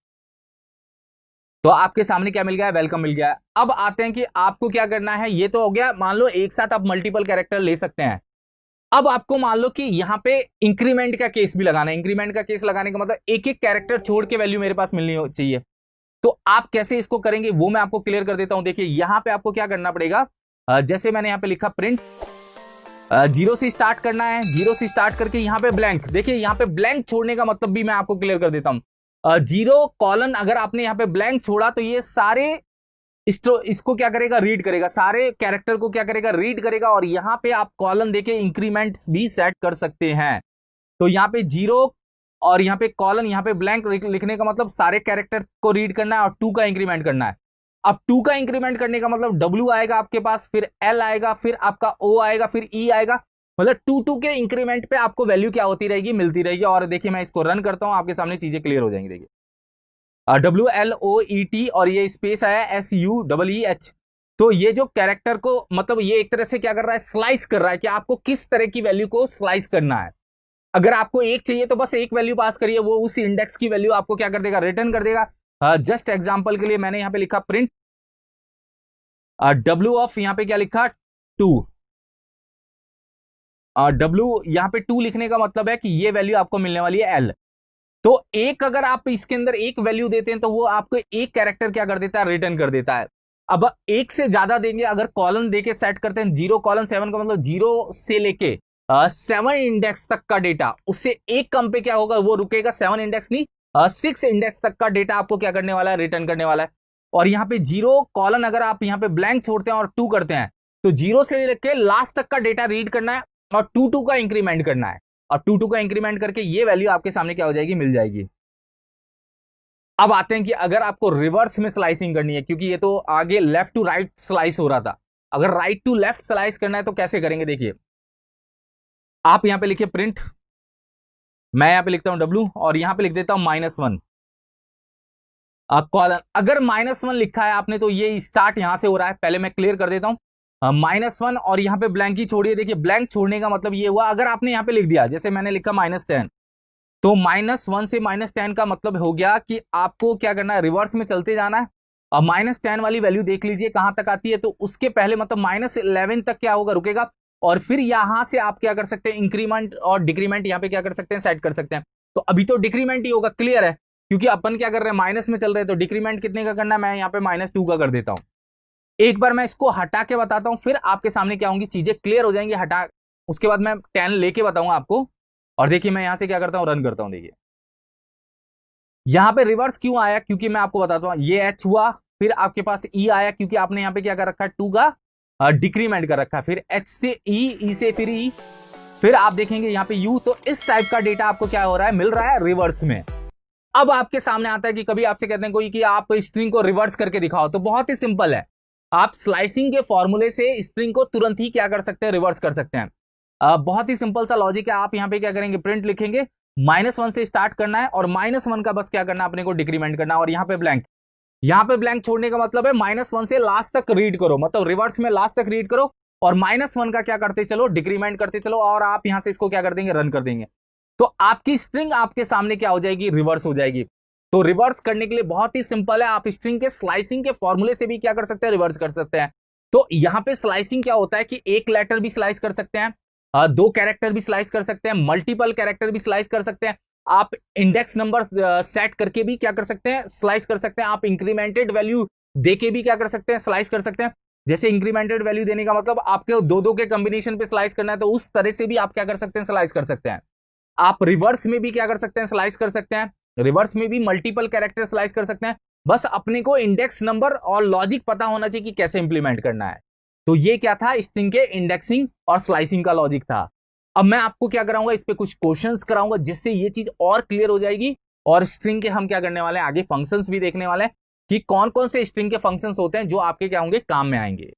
तो आपके सामने क्या मिल गया है, वेलकम मिल गया है। अब आते हैं कि आपको क्या करना है, ये तो हो गया, मान लो एक साथ आप मल्टीपल कैरेक्टर ले सकते हैं। अब आपको मान लो कि यहाँ पे इंक्रीमेंट का केस भी लगाना है। इंक्रीमेंट का केस लगाने का मतलब एक एक कैरेक्टर छोड़ के वैल्यू मेरे पास मिलनी चाहिए। तो आप कैसे इसको करेंगे वो मैं आपको क्लियर कर देता हूं। देखिए यहां पे आपको क्या करना पड़ेगा, जैसे मैंने यहां पे लिखा प्रिंट 0 से स्टार्ट करना है, 0 से स्टार्ट करके यहां पे ब्लैंक। देखिए यहां पे ब्लैंक छोड़ने का मतलब भी मैं आपको क्लियर कर देता हूं। 0 कॉलन अगर आपने यहां पे ब्लैंक छोड़ा तो ये सारे इसको क्या करेगा, रीड करेगा, सारे कैरेक्टर को क्या करेगा, रीड करेगा। और यहां पे आप कॉलन देके इंक्रीमेंट भी सेट कर सकते हैं। तो यहाँ पे 0 और यहाँ पे कॉलन, यहाँ पे ब्लैंक लिखने का मतलब सारे कैरेक्टर को रीड करना है और 2 का इंक्रीमेंट करना है। अब 2 का इंक्रीमेंट करने का मतलब W आएगा आपके पास, फिर L आएगा, फिर आपका O आएगा, फिर E आएगा। मतलब 2 के इंक्रीमेंट पे आपको वैल्यू क्या होती रहेगी, मिलती रहेगी। और देखिए मैं इसको रन करता हूं, आपके सामने चीजें क्लियर हो जाएंगी। देखिए WLOET और ये स्पेस आया SUEEH। तो ये जो कैरेक्टर को मतलब ये एक तरह से क्या कर रहा है, स्लाइस कर रहा है कि आपको किस तरह की वैल्यू को स्लाइस करना है। अगर आपको एक चाहिए तो बस एक वैल्यू पास करिए, वो उस इंडेक्स की वैल्यू आपको क्या कर देगा, रिटर्न कर देगा। जस्ट एग्जांपल के लिए मैंने यहां पे लिखा प्रिंट W ऑफ, यहां पे क्या लिखा 2। W यहां पे 2 लिखने का मतलब है कि ये वैल्यू आपको मिलने वाली है L। तो एक अगर आप इसके अंदर एक वैल्यू देते हैं तो वो आपको एक कैरेक्टर क्या कर देता है, रिटर्न कर देता है। अब एक से ज्यादा देंगे, अगर कॉलम देके सेट करते हैं 0 कॉलम 7 का मतलब 0 से लेके 7 इंडेक्स तक का डेटा, उससे एक कम पे क्या होगा, वो रुकेगा 7 इंडेक्स नहीं 6 इंडेक्स तक का डेटा आपको क्या करने वाला है, रिटर्न करने वाला है। और यहाँ पे 0 कॉलन अगर आप यहाँ पे ब्लैंक छोड़ते हैं और 2 करते हैं तो 0 से लेके लास्ट तक का डेटा रीड करना है और 2 का इंक्रीमेंट करना है। और 2 का इंक्रीमेंट करके ये वैल्यू आपके सामने क्या हो जाएगी, मिल जाएगी। अब आते हैं कि अगर आपको रिवर्स में स्लाइसिंग करनी है, क्योंकि ये तो आगे लेफ्ट टू राइट स्लाइस हो रहा था, अगर राइट टू लेफ्ट स्लाइस करना है तो कैसे करेंगे। देखिए आप यहां पे लिखिए प्रिंट, मैं यहां पे लिखता हूं W और यहां पे लिख देता हूं -1 कॉलन। अगर -1 लिखा है आपने तो ये स्टार्ट यहां से हो रहा है, पहले मैं क्लियर कर देता हूं। -1 और यहां पे ब्लैंक ही छोड़िए। देखिए ब्लैंक छोड़ने का मतलब ये हुआ, अगर आपने यहां पे लिख दिया, जैसे मैंने लिखा -10, तो -1 से -10 का मतलब हो गया कि आपको क्या करना है, रिवर्स में चलते जाना है। और -10 वाली वैल्यू देख लीजिए कहां तक आती है, तो उसके पहले मतलब -11 तक क्या होगा, रुकेगा। और फिर यहां से आप क्या कर सकते हैं, इंक्रीमेंट और डिक्रीमेंट यहां पे क्या कर सकते हैं, सेट कर सकते हैं। तो अभी तो डिक्रीमेंट ही होगा, क्लियर है, क्योंकि अपन क्या कर रहे हैं, माइनस में चल रहे हैं। तो डिक्रीमेंट कितने का करना है, मैं यहाँ पे -2 का कर देता हूं। एक बार मैं इसको हटा के बताता हूं, फिर आपके सामने क्या होंगी, चीजें क्लियर हो जाएंगी। हटा उसके बाद मैं 10 लेके बताऊंगा आपको। और देखिए मैं यहां से क्या करता हूं, रन करता हूं। देखिए यहां पे रिवर्स क्यों आया, क्योंकि मैं आपको बताता हूं, ये H हुआ, फिर आपके पास E आया, क्योंकि आपने यहां पे क्या कर रखा है, 2 का डिक्रीमेंट कर रखा है, फिर H से E से फिर E, फिर आप देखेंगे यहां पे U। तो इस टाइप का डेटा आपको क्या हो रहा है, मिल रहा है रिवर्स में। अब आपके सामने आता है कि कभी आपसे कहते हैं कोई कि आप स्ट्रिंग को रिवर्स करके दिखाओ, तो बहुत ही सिंपल है, आप स्लाइसिंग के फॉर्मूले से स्ट्रिंग को तुरंत ही क्या कर सकते हैं, रिवर्स कर सकते हैं। बहुत ही सिंपल सा लॉजिक है। आप यहां पे क्या करेंगे, प्रिंट लिखेंगे, -1 से स्टार्ट करना है और -1 का बस क्या करना है, अपने को डिक्रीमेंट करना है। और यहां पे ब्लैंक, यहां पे ब्लैंक छोड़ने का मतलब है -1 से लास्ट तक रीड करो, मतलब रिवर्स में लास्ट तक रीड करो और -1 का क्या करते चलो, डिक्रीमेंट करते चलो। और आप यहां से इसको क्या कर देंगे, रन कर देंगे। तो आपकी स्ट्रिंग आपके सामने क्या हो जाएगी, रिवर्स हो जाएगी। तो रिवर्स करने के लिए बहुत ही सिंपल है, आप स्ट्रिंग के स्लाइसिंग के फॉर्मूले से भी क्या कर सकते हैं, रिवर्स कर सकते हैं। तो यहां पे स्लाइसिंग क्या होता है कि एक लेटर भी स्लाइस कर सकते हैं, 2 कैरेक्टर भी स्लाइस कर सकते हैं, मल्टीपल कैरेक्टर भी स्लाइस कर सकते हैं, आप इंडेक्स नंबर सेट करके भी क्या कर सकते हैं, स्लाइस कर सकते हैं। आप इंक्रीमेंटेड वैल्यू देके भी क्या कर सकते हैं, स्लाइस कर सकते हैं। जैसे इंक्रीमेंटेड वैल्यू देने का मतलब आपके 2 के कॉम्बिनेशन पे स्लाइस करना है, तो उस तरह से भी आप क्या कर सकते हैं, स्लाइस कर सकते हैं। आप रिवर्स में भी क्या कर सकते हैं, स्लाइस कर सकते हैं। रिवर्स में भी मल्टीपल कैरेक्टर स्लाइस कर सकते हैं। बस अपने को इंडेक्स नंबर और लॉजिक पता होना चाहिए कि कैसे इंप्लीमेंट करना है। तो ये क्या था, स्ट्रिंग के इंडेक्सिंग और स्लाइसिंग का लॉजिक था। अब मैं आपको क्या कराऊंगा, इस पे कुछ क्वेश्चंस कराऊंगा जिससे ये चीज और क्लियर हो जाएगी। और स्ट्रिंग के हम क्या करने वाले हैं, आगे फंक्शंस भी देखने वाले हैं कि कौन कौन से स्ट्रिंग के फंक्शंस होते हैं जो आपके क्या होंगे, काम में आएंगे।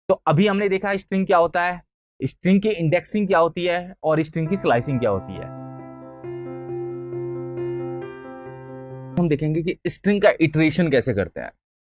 तो अभी हमने देखा स्ट्रिंग क्या होता है, स्ट्रिंग की इंडेक्सिंग क्या होती है और स्ट्रिंग की स्लाइसिंग क्या होती है। हम देखेंगे कि स्ट्रिंग का इटरेशन कैसे करते हैं।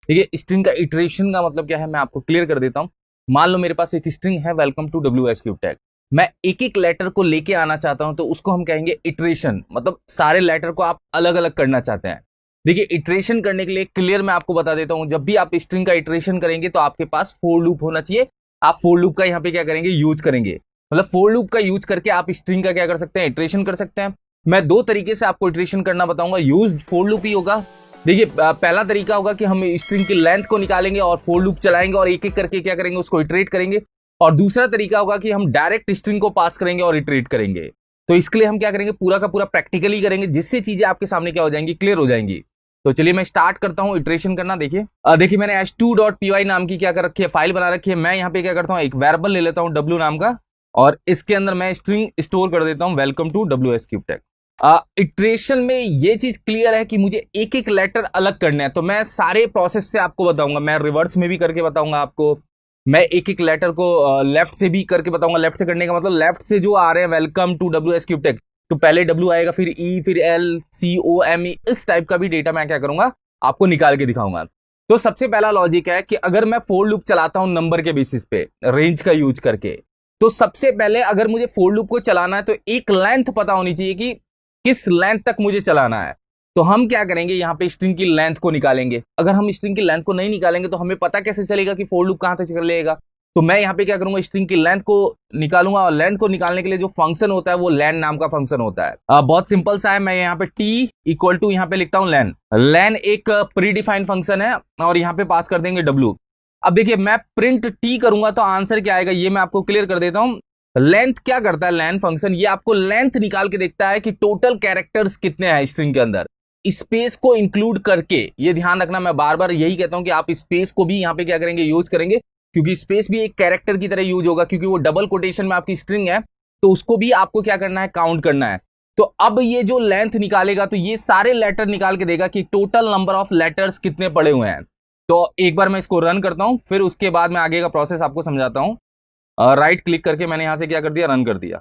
देखिए स्ट्रिंग का इटरेशन का मतलब क्या है, मैं आपको क्लियर कर देता हूं। मान लो मेरे पास एक स्ट्रिंग है, welcome to WS cube tech. मैं एक एक लेटर को लेके आना चाहता हूं तो उसको हम कहेंगे इटरेशन, मतलब सारे लेटर को आप अलग अलग करना चाहते हैं। देखिए इटरेशन करने के लिए क्लियर मैं आपको बता देता हूं, जब भी आप स्ट्रिंग का इटरेशन करेंगे तो आपके पास फॉर लूप होना चाहिए। आप फॉर लूप का यहाँ पे क्या करेंगे, यूज करेंगे। मतलब फॉर लूप का यूज करके आप स्ट्रिंग का क्या कर सकते हैं, इटरेशन कर सकते हैं। मैं दो तरीके से आपको इटरेशन करना बताऊंगा, यूज फॉर लूप ही होगा। देखिए पहला तरीका होगा कि हम स्ट्रिंग की लेंथ को निकालेंगे और फॉर लूप चलाएंगे और एक एक करके क्या करेंगे, उसको इटरेट करेंगे। और दूसरा तरीका होगा कि हम डायरेक्ट स्ट्रिंग को पास करेंगे और इटरेट करेंगे। तो इसके लिए हम क्या करेंगे, पूरा का पूरा प्रैक्टिकली करेंगे, जिससे चीजें आपके सामने क्या हो जाएंगी, क्लियर हो जाएंगी। तो चलिए मैं स्टार्ट करता हूं इटरेशन करना। देखिए मैंने h2.py नाम की क्या कर रखी है, फाइल बना रखी है। मैं यहाँ पे क्या करता हूँ, एक वेरिएबल ले लेता हूँ w नाम का, और इसके अंदर मैं स्ट्रिंग स्टोर कर देता हूँ welcome to WS cube tech. Iteration में ये चीज क्लियर है कि मुझे एक एक लेटर अलग करना है। तो मैं सारे प्रोसेस से आपको बताऊंगा, मैं रिवर्स में भी करके बताऊंगा आपको, मैं एक एक लेटर को लेफ्ट से भी करके बताऊंगा। लेफ्ट से करने का मतलब लेफ्ट से जो आ रहे हैं welcome to WS cube tech, तो पहले W आएगा, फिर E, फिर L, C, O, M, E, इस टाइप का भी डेटा मैं क्या करूंगा, आपको निकाल के दिखाऊंगा। तो सबसे पहला लॉजिक है कि अगर मैं फॉर लूप चलाता हूं नंबर के बेसिस पे, रेंज का यूज करके, तो सबसे पहले अगर मुझे फॉर लूप को चलाना है तो एक लेंथ पता होनी चाहिए कि किस लेंथ तक मुझे चलाना है। तो हम क्या करेंगे, यहाँ पे स्ट्रिंग की लेंथ को निकालेंगे। अगर हम स्ट्रिंग की लेंथ को नहीं निकालेंगे तो हमें पता कैसे चलेगा कि फॉर लूप कहां तक चलेगा। तो मैं यहाँ पे क्या करूंगा, स्ट्रिंग की लेंथ को निकालूंगा, और लेंथ को निकालने के लिए जो फंक्शन होता है वो लेन नाम का फंक्शन होता है। बहुत सिंपल सा है, मैं यहाँ पे t इक्वल टू यहाँ पे लिखता हूँ लेन। लेन एक प्री डिफाइंड फंक्शन है और यहाँ पे पास कर देंगे w। अब देखिए मैं प्रिंट t करूंगा तो आंसर क्या आएगा, ये मैं आपको क्लियर कर देता हूँ। लेंथ क्या करता है, लेन फंक्शन ये आपको लेंथ निकाल के देखता है कि टोटल कैरेक्टर्स कितने हैं स्ट्रिंग के अंदर, स्पेस को इंक्लूड करके। ये ध्यान रखना, मैं बार बार यही कहता हूं कि आप स्पेस को भी यहाँ पे क्या करेंगे, यूज करेंगे, क्योंकि स्पेस भी एक कैरेक्टर की तरह यूज होगा, क्योंकि वो डबल कोटेशन में आपकी स्ट्रिंग है, तो उसको भी आपको क्या करना है, काउंट करना है। तो अब ये जो लेंथ निकालेगा तो ये सारे लेटर निकाल के देगा कि टोटल नंबर ऑफ लेटर्स कितने पड़े हुए हैं। तो एक बार मैं इसको रन करता हूं, फिर उसके बाद मैं आगे का प्रोसेस आपको समझाता हूं। राइट क्लिक करके मैंने यहां से क्या कर दिया, रन कर दिया।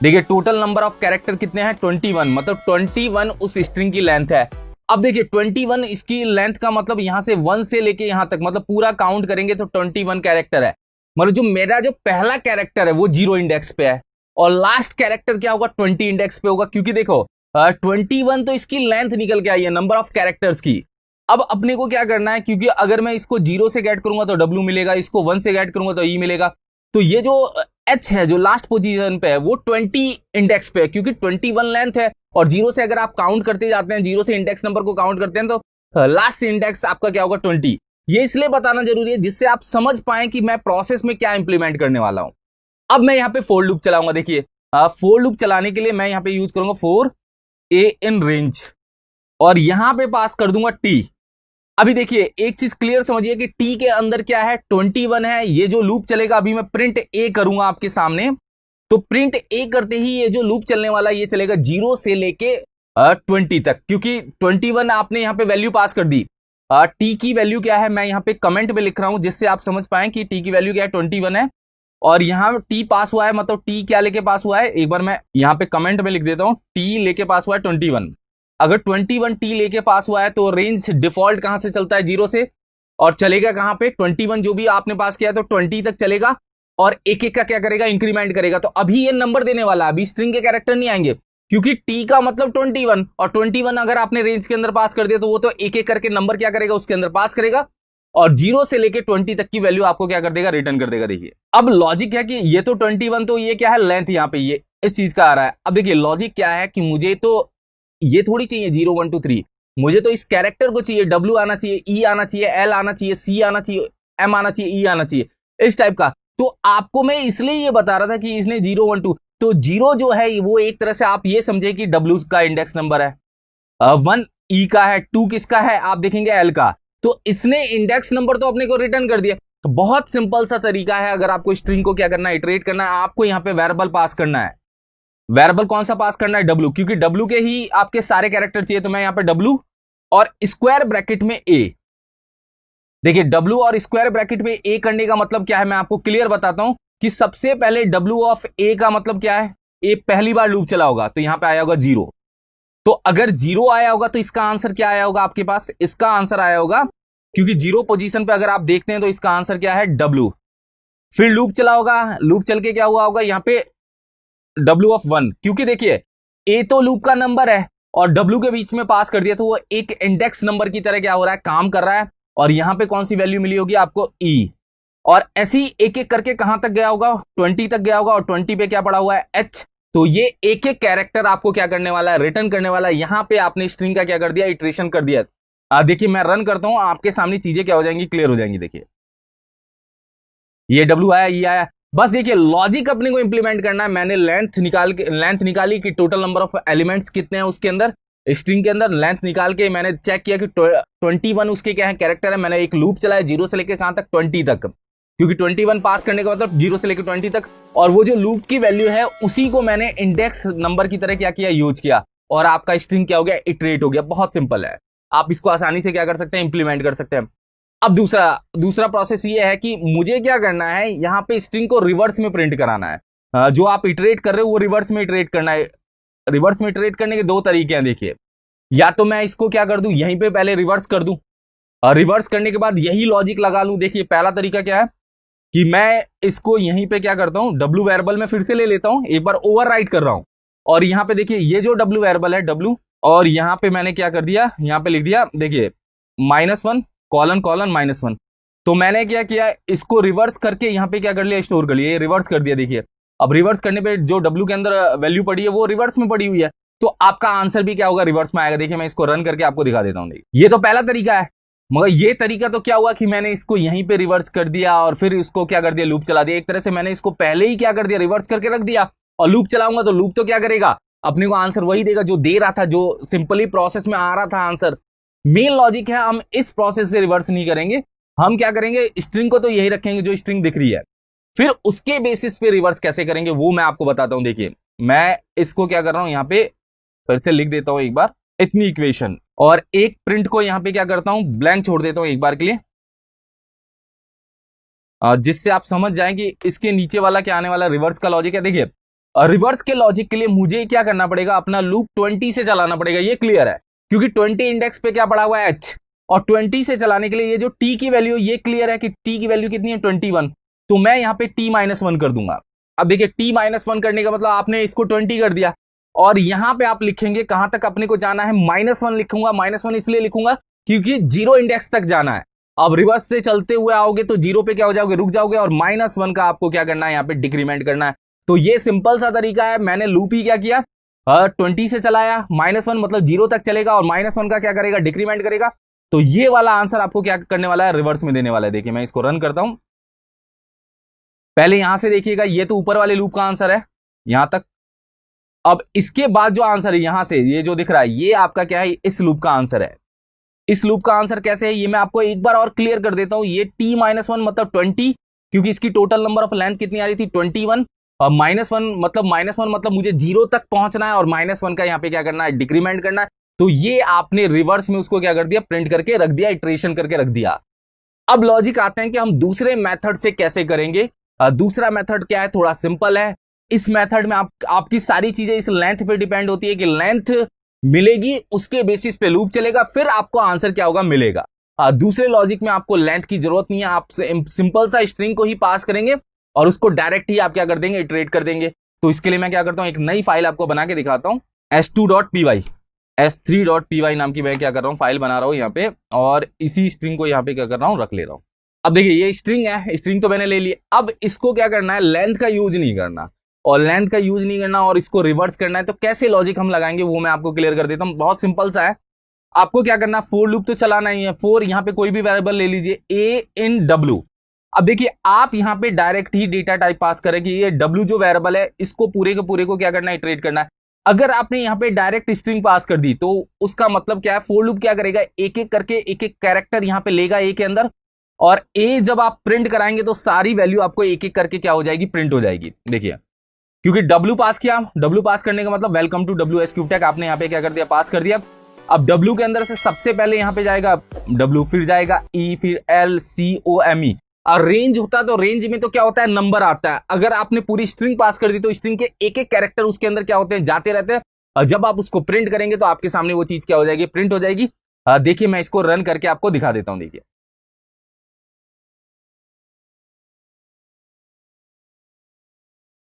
देखिए टोटल नंबर ऑफ कैरेक्टर कितने हैं, 21, मतलब 21 उस स्ट्रिंग की लेंथ है। अब देखिए 21 इसकी लेंथ का मतलब यहां से 1 से लेके यहां तक, मतलब पूरा काउंट करेंगे तो 21 कैरेक्टर है। मतलब जो मेरा जो पहला कैरेक्टर है वो 0 इंडेक्स पे है, और लास्ट कैरेक्टर क्या होगा, 20 इंडेक्स पे होगा। क्योंकि देखो 21 तो इसकी लेंथ निकल के आई है नंबर ऑफ कैरेक्टर्स की। अब अपने को क्या करना है, क्योंकि अगर मैं इसको 0 से गेट करूंगा तो W मिलेगा, इसको 1 से गेट करूंगा तो E मिलेगा। तो ये जो H है जो लास्ट पोजीशन पे है वो 20 इंडेक्स पे है, क्योंकि 21 लेंथ है, और 0 से अगर आप काउंट करते जाते हैं, 0 से इंडेक्स नंबर को काउंट करते हैं, तो लास्ट इंडेक्स आपका क्या होगा, 20। ये इसलिए बताना जरूरी है जिससे आप समझ पाए कि मैं प्रोसेस में क्या इंप्लीमेंट करने वाला हूं। अब मैं यहाँ पे फॉर लूप चलाऊंगा। देखिए फॉर लूप चलाने के लिए मैं यहाँ पे यूज करूंगा फॉर a इन रेंज, और यहां पे पास कर दूंगा t। अभी देखिए एक चीज क्लियर समझिए कि t के अंदर क्या है, 21 है। ये जो लूप चलेगा, अभी मैं प्रिंट a करूंगा आपके सामने, तो प्रिंट a करते ही ये जो लूप चलने वाला ये चलेगा 0 से लेके 20 तक, क्योंकि 21 आपने यहाँ पे वैल्यू पास कर दी। t की वैल्यू क्या है, मैं यहाँ पे कमेंट में लिख रहा हूं जिससे आप समझ पाए कि t की वैल्यू क्या है, 21 है। और यहाँ t पास हुआ है, मतलब t क्या लेके पास हुआ है, एक बार मैं यहाँ पे कमेंट में लिख देता हूं, t लेके पास हुआ है 21। अगर 21 t लेके पास हुआ है तो रेंज डिफॉल्ट कहां से चलता है, 0 से, और चलेगा कहां पे, 21 जो भी आपने पास किया है तो 20 तक चलेगा, और एक एक का क्या करेगा, इंक्रीमेंट करेगा। तो अभी ये नंबर देने वाला, अभी स्ट्रिंग के कैरेक्टर नहीं आएंगे, क्योंकि t का मतलब 21, और 21 अगर आपने रेंज के अंदर पास कर दिया तो वो तो एक एक करके नंबर क्या करेगा, उसके अंदर पास करेगा, और 0 से लेके 20 तक की वैल्यू आपको क्या कर देगा, रिटर्न कर देगा। देखिए अब लॉजिक है कि ये तो 21, तो ये क्या है, लेंथ यहाँ पे ये इस चीज का आ रहा है। अब देखिए लॉजिक क्या है कि मुझे तो ये थोड़ी चाहिए 0 1 2 3, मुझे तो इस कैरेक्टर को चाहिए, W आना चाहिए, E आना चाहिए, L आना चाहिए, C आना चाहिए, M आना चाहिए, E आना चाहिए, इस टाइप का। तो आपको मैं इसलिए ये बता रहा था कि इसने 0 1 2, तो 0 जो है वो एक तरह से आप ये समझे कि W का इंडेक्स नंबर है, 1 ई का है, 2 किसका है, आप देखेंगे एल का। तो इसने इंडेक्स नंबर तो अपने को रिटर्न कर दिया। तो बहुत सिंपल सा तरीका है, अगर आपको स्ट्रिंग को क्या करना है, इटरेट करना है, आपको यहां पे वेरिएबल पास करना है। वेरिएबल कौन सा पास करना है, डब्ल्यू, क्योंकि डब्ल्यू के ही आपके सारे कैरेक्टर चाहिए। तो मैं यहां पे डब्ल्यू और स्क्वायर ब्रैकेट में ए। देखिए डब्ल्यू और स्क्वायर ब्रैकेट में ए करने का मतलब क्या है, मैं आपको क्लियर बताता हूं कि सबसे पहले डब्ल्यू ऑफ ए का मतलब क्या है, ए पहली बार लूप चला होगा तो यहां पे आया होगा 0। तो अगर 0 आया होगा तो इसका आंसर क्या आया होगा आपके पास, इसका आंसर आया होगा, क्योंकि 0 पोजीशन पे अगर आप देखते हैं तो इसका आंसर क्या है, डब्ल्यू। फिर लूप चला होगा, लूप चल के क्या हुआ होगा यहां पे डब्ल्यू ऑफ 1, क्योंकि देखिए ए तो लूप का नंबर है और डब्ल्यू के बीच में पास कर दिया तो वो एक इंडेक्स नंबर की तरह क्या हो रहा है, काम कर रहा है। और यहां पे कौन सी वैल्यू मिली होगी आपको, ई। और ऐसे ही एक एक करके कहां तक गया होगा, 20 तक गया होगा, और 20 पे क्या पड़ा हुआ है, एच। तो ये एक एक कैरेक्टर आपको क्या करने वाला है, रिटर्न करने वाला है। यहां पे आपने स्ट्रिंग का क्या कर दिया, इटरेशन कर दिया। देखिए मैं रन करता हूं, आपके सामने चीजें क्या हो जाएंगी, क्लियर हो जाएंगी। देखिए ये डब्ल्यू आया, ये आया, बस देखिए लॉजिक अपने को इंप्लीमेंट करना है। मैंने लेंथ निकाली कि टोटल नंबर ऑफ एलिमेंट्स कितने हैं उसके अंदर, स्ट्रिंग के अंदर। लेंथ निकाल के मैंने चेक किया कि 21 उसके क्या है, कैरेक्टर है। मैंने एक लूप चलाया 0 से लेकर कहां तक, 20 तक, क्योंकि 21 पास करने का मतलब 0 से लेकर 20 तक। और वो जो लूप की वैल्यू है उसी को मैंने इंडेक्स नंबर की तरह क्या किया, यूज किया, और आपका स्ट्रिंग क्या हो गया, इटरेट हो गया। बहुत सिंपल है, आप इसको आसानी से क्या कर सकते हैं, इंप्लीमेंट कर सकते हैं। अब दूसरा प्रोसेस ये है कि मुझे क्या करना है, यहां पे स्ट्रिंग को रिवर्स में प्रिंट कराना है। जो आप इटरेट कर रहे हो वो रिवर्स में इटरेट करना है। रिवर्स में इटरेट करने के 2 तरीके हैं। देखिए या तो मैं इसको क्या कर दूं, यहीं पे पहले रिवर्स कर दूं, और रिवर्स करने के बाद यही लॉजिक लगा लूं। देखिए पहला तरीका क्या है कि मैं इसको यहीं पे क्या करता हूं, डब्ल्यू वेरिएबल में फिर से ले लेता हूं, एक बार ओवरराइट कर रहा हूं। और यहां पे देखिए ये जो डब्ल्यू वेरिएबल है, डब्ल्यू, और यहां पे मैंने क्या कर दिया, यहां पे लिख दिया, देखिए -1 कॉलन -1। तो मैंने क्या किया, इसको रिवर्स करके यहां पे क्या कर लिया, स्टोर कर लिया, ये रिवर्स कर दिया। देखिए अब रिवर्स करने पे जो डब्ल्यू के अंदर वैल्यू पड़ी है वो रिवर्स में पड़ी हुई है, तो आपका आंसर भी क्या होगा, रिवर्स में आएगा। देखिए मैं इसको रन करके आपको दिखा देता हूं। ये तो पहला तरीका है, मगर ये तरीका तो क्या हुआ कि मैंने इसको यहीं पे रिवर्स कर दिया और फिर इसको क्या कर दिया, लूप चला दिया। एक तरह से मैंने इसको पहले ही क्या कर दिया, रिवर्स करके रख दिया, और लूप चलाऊंगा तो लूप तो क्या करेगा, अपने को आंसर वही देगा जो दे रहा था, जो सिंपली प्रोसेस में आ रहा था आंसर। मेन लॉजिक है, हम इस प्रोसेस से रिवर्स नहीं करेंगे। हम क्या करेंगे, स्ट्रिंग को तो यही रखेंगे जो स्ट्रिंग दिख रही है, फिर उसके बेसिस पे रिवर्स कैसे करेंगे वो मैं आपको बताता हूं। देखिए मैं इसको क्या कर रहा हूं, यहां पे फिर से लिख देता हूं एक बार इतनी इक्वेशन, और एक प्रिंट को यहां पे क्या करता हूं, ब्लैंक छोड़ देता हूं एक बार के लिए, जिससे आप समझ जाएं कि इसके नीचे वाला क्या आने वाला, रिवर्स का लॉजिक है। देखिए रिवर्स के लॉजिक के लिए मुझे क्या करना पड़ेगा, अपना लूप 20 से चलाना पड़ेगा, ये क्लियर है, क्योंकि 20 इंडेक्स पे क्या पड़ा हुआ है, एच। और 20 से चलाने के लिए ये जो टी की वैल्यू, ये क्लियर है कि टी की वैल्यू कितनी है, 21। तो मैं यहां पे t-1 कर दूंगा। अब देखिए t-1 करने का मतलब आपने इसको 20 कर दिया, और यहां पे आप लिखेंगे कहां तक अपने को जाना है, -1 लिखूंगा। -1 इसलिए लिखूंगा क्योंकि 0 इंडेक्स तक जाना है। अब रिवर्स से चलते हुए आओगे तो 0 पे क्या हो जाओगे, रुक जाओगे, और -1 का आपको क्या करना है, यहाँ पे डिक्रीमेंट करना है। तो ये सिंपल सा तरीका है। मैंने लूप ही क्या किया, 20 से चलाया, -1 मतलब 0 तक चलेगा, और -1 का क्या करेगा, डिक्रीमेंट करेगा। तो ये वाला आंसर आपको क्या करने वाला है, रिवर्स में देने वाला है। देखिए मैं इसको रन करता हूं, पहले यहां से देखिएगा, ये तो ऊपर वाले लूप का आंसर है यहां तक। अब इसके बाद जो आंसर है यहां से, ये जो दिख रहा है, ये आपका क्या है, इस लूप का आंसर है। इस लूप का आंसर कैसे है, ये मैं आपको एक बार और क्लियर कर देता हूं। ये t-1 मतलब 20, क्योंकि इसकी टोटल नंबर ऑफ लेंथ कितनी आ रही थी, 21, और -1 मतलब मुझे 0 तक पहुंचना है, और -1 का यहां पे क्या करना है, डिक्रीमेंट करना है। तो ये आपने रिवर्स में उसको क्या कर दिया, प्रिंट करके रख दिया, इटरेशन करके रख दिया। अब लॉजिक आते हैं कि हम दूसरे मेथड से कैसे करेंगे। दूसरा मेथड क्या है, थोड़ा सिंपल है। इस मेथड में आपकी सारी चीजें इस लेंथ पे डिपेंड होती है कि लेंथ मिलेगी, उसके बेसिस पे लूप चलेगा, फिर आपको आंसर क्या होगा, मिलेगा। दूसरे लॉजिक में आपको लेंथ की जरूरत नहीं है, आप सिंपल सा स्ट्रिंग को ही पास करेंगे और उसको डायरेक्ट ही आप क्या कर देंगे, इटरेट कर देंगे। तो इसके लिए मैं क्या करता हूं, एक नई फाइल आपको बना के दिखाता हूं, s2.py, s3.py नाम की मैं क्या कर रहा हूं, फाइल बना रहा हूं यहाँ पे, और इसी स्ट्रिंग को यहाँ पे क्या कर रहा हूं, रख ले रहा हूं। अब देखिए ये स्ट्रिंग है, स्ट्रिंग तो मैंने ले ली। अब इसको क्या करना है, लेंथ का यूज नहीं करना, और लेंथ का यूज नहीं करना और इसको रिवर्स करना है। तो कैसे लॉजिक हम लगाएंगे वो मैं आपको क्लियर कर देता हूं। बहुत सिंपल सा है, आपको क्या करना, फोर लूप तो चलाना ही है। फोर यहाँ पे कोई भी वेरिएबल ले लीजिए, a in w। अब देखिए आप यहाँ पे डायरेक्ट ही डेटा टाइप पास करें कि ये w जो वेरिएबल है, इसको पूरे के पूरे को क्या करना है, इटरेट करना है। अगर आपने यहाँ पे डायरेक्ट स्ट्रिंग पास कर दी तो उसका मतलब क्या है, फोर लूप क्या करेगा, एक एक करके एक एक कैरेक्टर यहाँ पे लेगा ए के अंदर, और ए जब आप प्रिंट कराएंगे तो सारी वैल्यू आपको एक एक करके क्या हो जाएगी, प्रिंट हो जाएगी। देखिए क्योंकि डब्ल्यू पास किया, डब्ल्यू पास करने का मतलब वेलकम टू WSCubeTech, आपने यहाँ पे क्या कर दिया, पास कर दिया। अब डब्ल्यू के अंदर से सबसे पहले यहाँ पे जाएगा डब्ल्यू, फिर जाएगा ई, फिर LCOME। और रेंज होता है तो रेंज में तो क्या होता है, नंबर आता है। अगर आपने पूरी स्ट्रिंग पास कर दी तो स्ट्रिंग के एक एक कैरेक्टर उसके अंदर क्या होते हैं, जाते रहते हैं, और जब आप उसको प्रिंट करेंगे तो आपके सामने वो चीज क्या हो जाएगी, प्रिंट हो जाएगी। देखिए मैं इसको रन करके आपको दिखा देता हूं। देखिए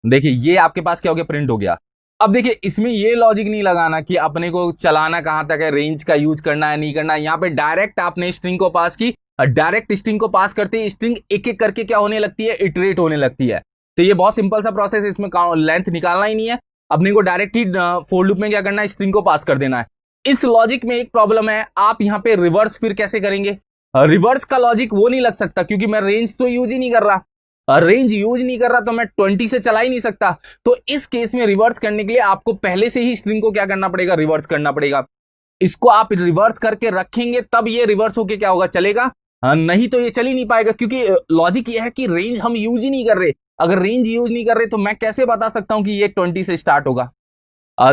देखिए ये आपके पास क्या हो गया, प्रिंट हो गया। अब देखिए इसमें ये लॉजिक नहीं लगाना कि अपने को चलाना कहां तक है, रेंज का यूज करना है नहीं करना है। यहाँ पे डायरेक्ट आपने स्ट्रिंग को पास की, डायरेक्ट स्ट्रिंग को पास करते ही स्ट्रिंग एक एक करके क्या होने लगती है, इटरेट होने लगती है। तो ये बहुत सिंपल सा प्रोसेस है, इसमें लेंथ निकालना ही नहीं है, अपने को डायरेक्ट ही फोर लूप में क्या करना है, स्ट्रिंग को पास कर देना है। इस लॉजिक में एक प्रॉब्लम है, आप यहाँ पे रिवर्स फिर कैसे करेंगे, रिवर्स का लॉजिक वो नहीं लग सकता क्योंकि मैं रेंज तो यूज ही नहीं कर रहा, रेंज यूज नहीं कर रहा तो मैं 20 से चला ही नहीं सकता। तो इस केस में रिवर्स करने के लिए आपको पहले से ही स्ट्रिंग को क्या करना पड़ेगा, रिवर्स करना पड़ेगा। इसको आप रिवर्स करके रखेंगे तब ये रिवर्स होके क्या होगा, चलेगा, नहीं तो ये चल ही नहीं पाएगा। क्योंकि लॉजिक ये है कि रेंज हम यूज ही नहीं कर रहे, अगर रेंज यूज नहीं कर रहे तो मैं कैसे बता सकता हूं कि ये 20 से स्टार्ट होगा।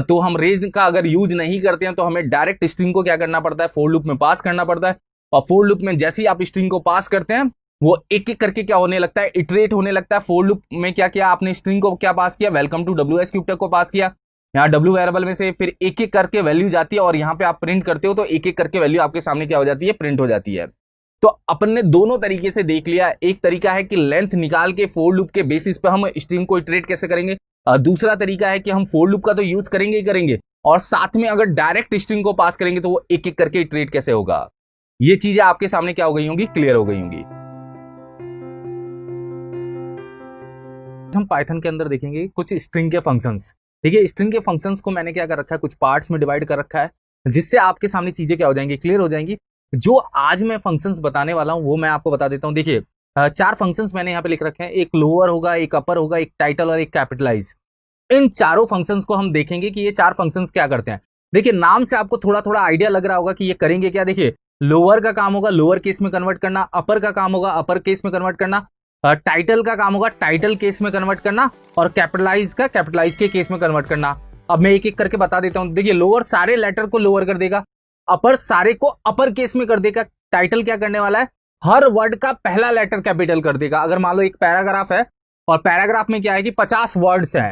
तो हम रेंज का अगर यूज नहीं करते हैं तो हमें डायरेक्ट स्ट्रिंग को क्या करना पड़ता है, फोर लूप में पास करना पड़ता है। और फोर लूप में जैसे ही आप स्ट्रिंग को पास करते हैं वो एक एक करके क्या होने लगता है, इटरेट होने लगता है। फोर लूप में क्या किया आपने, स्ट्रिंग को क्या पास किया, वेलकम टू WSCubeTech को पास किया। यहाँ W वेरिएबल में से फिर एक एक करके वैल्यू जाती है और यहाँ पे आप प्रिंट करते हो तो एक एक करके वैल्यू आपके सामने क्या हो जाती है, प्रिंट हो जाती है। तो अपन ने दोनों तरीके से देख लिया। एक तरीका है कि लेंथ निकाल के फोर लूप के बेसिस पे हम स्ट्रिंग को इटरेट कैसे करेंगे, दूसरा तरीका है कि हम फोर लूप का तो यूज करेंगे ही करेंगे और साथ में अगर डायरेक्ट स्ट्रिंग को पास करेंगे तो वो एक एक करके इटरेट कैसे होगा। ये चीजें आपके सामने क्या हो गई होंगी, क्लियर हो गई होंगी। हम पाइथन के अंदर देखेंगे कुछ स्ट्रिंग के फंक्शंस। ठीक है, स्ट्रिंग के फंक्शंस को मैंने क्या कर रखा है, कुछ पार्ट्स में डिवाइड कर रखा है जिससे आपके सामने चीजें क्या हो जाएंगी, क्लियर हो जाएंगी। जो आज मैं फंक्शंस बताने वाला हूं वो मैं आपको बता देता हूं। देखिए 4 फंक्शंस मैंने यहाँ पे लिख रखे हैं, एक लोअर होगा, एक अपर होगा, एक टाइटल और एक कैपिटलाइज। इन चारों फंक्शंस को हम देखेंगे कि ये 4 फंक्शंस क्या करते हैं। देखिए नाम से आपको थोड़ा थोड़ा आइडिया लग रहा होगा कि ये करेंगे क्या। देखिए लोअर का काम होगा लोअर केस में कन्वर्ट करना, अपर का काम होगा अपर केस में कन्वर्ट करना, टाइटल का काम होगा टाइटल केस में कन्वर्ट करना, और कैपिटलाइज का कैपिटलाइज के केस में कन्वर्ट करना। अब मैं एक एक करके बता देता हूं। देखिए लोअर सारे लेटर को लोअर कर देगा, अपर सारे को अपर केस में कर देगा, टाइटल क्या करने वाला है, हर वर्ड का पहला लेटर कैपिटल कर देगा। अगर मान लो एक पैराग्राफ है और पैराग्राफ में क्या है कि 50 वर्ड्स है,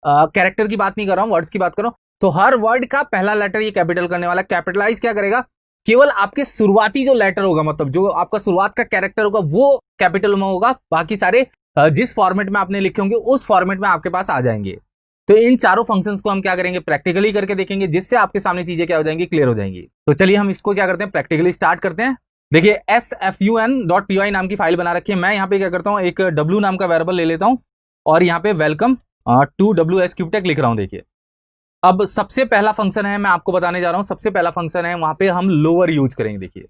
कैरेक्टर की बात नहीं कर रहा हूं, वर्ड्स की बात कर रहा हूं, तो हर वर्ड का पहला लेटर ये कैपिटल करने वाला। कैपिटलाइज क्या करेगा, केवल आपके शुरुआती जो लेटर होगा, मतलब जो आपका शुरुआत का कैरेक्टर होगा वो कैपिटल में होगा, बाकी सारे जिस फॉर्मेट में आपने लिखे होंगे उस फॉर्मेट में आपके पास आ जाएंगे। तो इन चारों फंक्शंस को हम क्या करेंगे, प्रैक्टिकली करके देखेंगे, जिससे आपके सामने चीजें क्या हो जाएंगी, क्लियर हो जाएंगी। तो चलिए हम इसको क्या करते हैं, प्रैक्टिकली स्टार्ट करते हैं। देखिए sfun.py नाम की फाइल बना रखी है। मैं यहाँ पे क्या करता हूँ, एक w नाम का वेरिएबल ले लेता हूँ और यहाँ पे वेलकम टू WSCubeTech लिख रहा हूँ। देखिए अब सबसे पहला फंक्शन है, मैं आपको बताने जा रहा हूं, सबसे पहला फंक्शन है, वहां पे हम लोअर यूज करेंगे। देखिए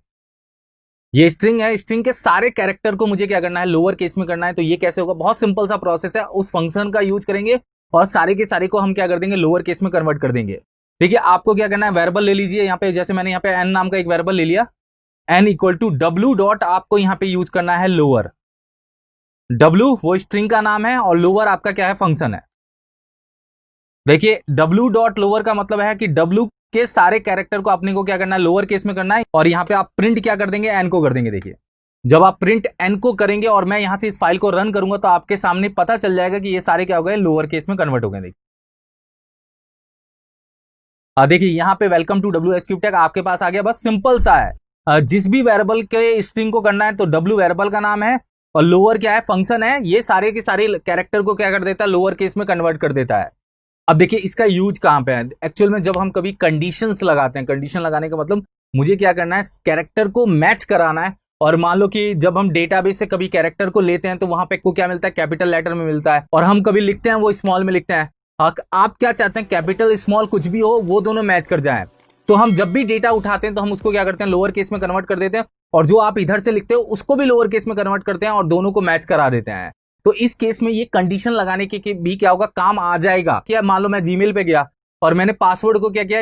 ये स्ट्रिंग है, स्ट्रिंग के सारे कैरेक्टर को मुझे क्या करना है, लोअर केस में करना है। तो ये कैसे होगा, बहुत सिंपल सा प्रोसेस है। उस फंक्शन का यूज करेंगे और सारे के सारे को हम क्या कर देंगे, लोअर केस में कन्वर्ट कर देंगे। देखिए आपको क्या करना है, वेरिएबल ले लीजिए। यहाँ पे जैसे मैंने यहाँ पे n नाम का एक वेरिएबल ले लिया, n equal to w dot, आपको यहाँ पे यूज करना है लोअर। w वो स्ट्रिंग का नाम है और लोअर आपका क्या है, फंक्शन है। देखिए w डॉट लोअर का मतलब है कि w के सारे कैरेक्टर को अपने को क्या करना है, लोअर केस में करना है। और यहाँ पे आप प्रिंट क्या कर देंगे, n को कर देंगे। देखिए जब आप प्रिंट n को करेंगे और मैं यहां से इस फाइल को रन करूंगा तो आपके सामने पता चल जाएगा कि ये सारे क्या हो गए, लोअर केस में कन्वर्ट हो गए। देखिए यहाँ पे वेलकम टू WSCubeTech आपके पास आ गया। बस सिंपल सा है, जिस भी वेरिएबल के स्ट्रिंग को करना है तो w वेरिएबल का नाम है और लोअर क्या है, फंक्शन है। ये सारे के सारे कैरेक्टर को क्या कर देता है, लोअर केस में कन्वर्ट कर देता है। अब देखिए इसका यूज कहां पे है, एक्चुअल में जब हम कभी कंडीशंस लगाते हैं, कंडीशन लगाने का मतलब मुझे क्या करना है, कैरेक्टर को मैच कराना है। और मान लो कि जब हम डेटाबेस से कभी कैरेक्टर को लेते हैं तो वहां पे को क्या मिलता है, कैपिटल लेटर में मिलता है, और हम कभी लिखते हैं वो स्मॉल में लिखते हैं। आप क्या चाहते हैं, कैपिटल स्मॉल कुछ भी हो वो दोनों मैच कर जाए। तो हम जब भी डेटा उठाते हैं तो हम उसको क्या करते हैं, लोअर केस में कन्वर्ट कर देते हैं, और जो आप इधर से लिखते हो उसको भी लोअर केस में कन्वर्ट करते हैं और दोनों को मैच करा देते हैं। तो इस केस में ये कंडीशन लगाने के भी क्या होगा, काम आ जाएगा। क्या मान लो मैं जीमेल पे गया और मैंने पासवर्ड को क्या किया,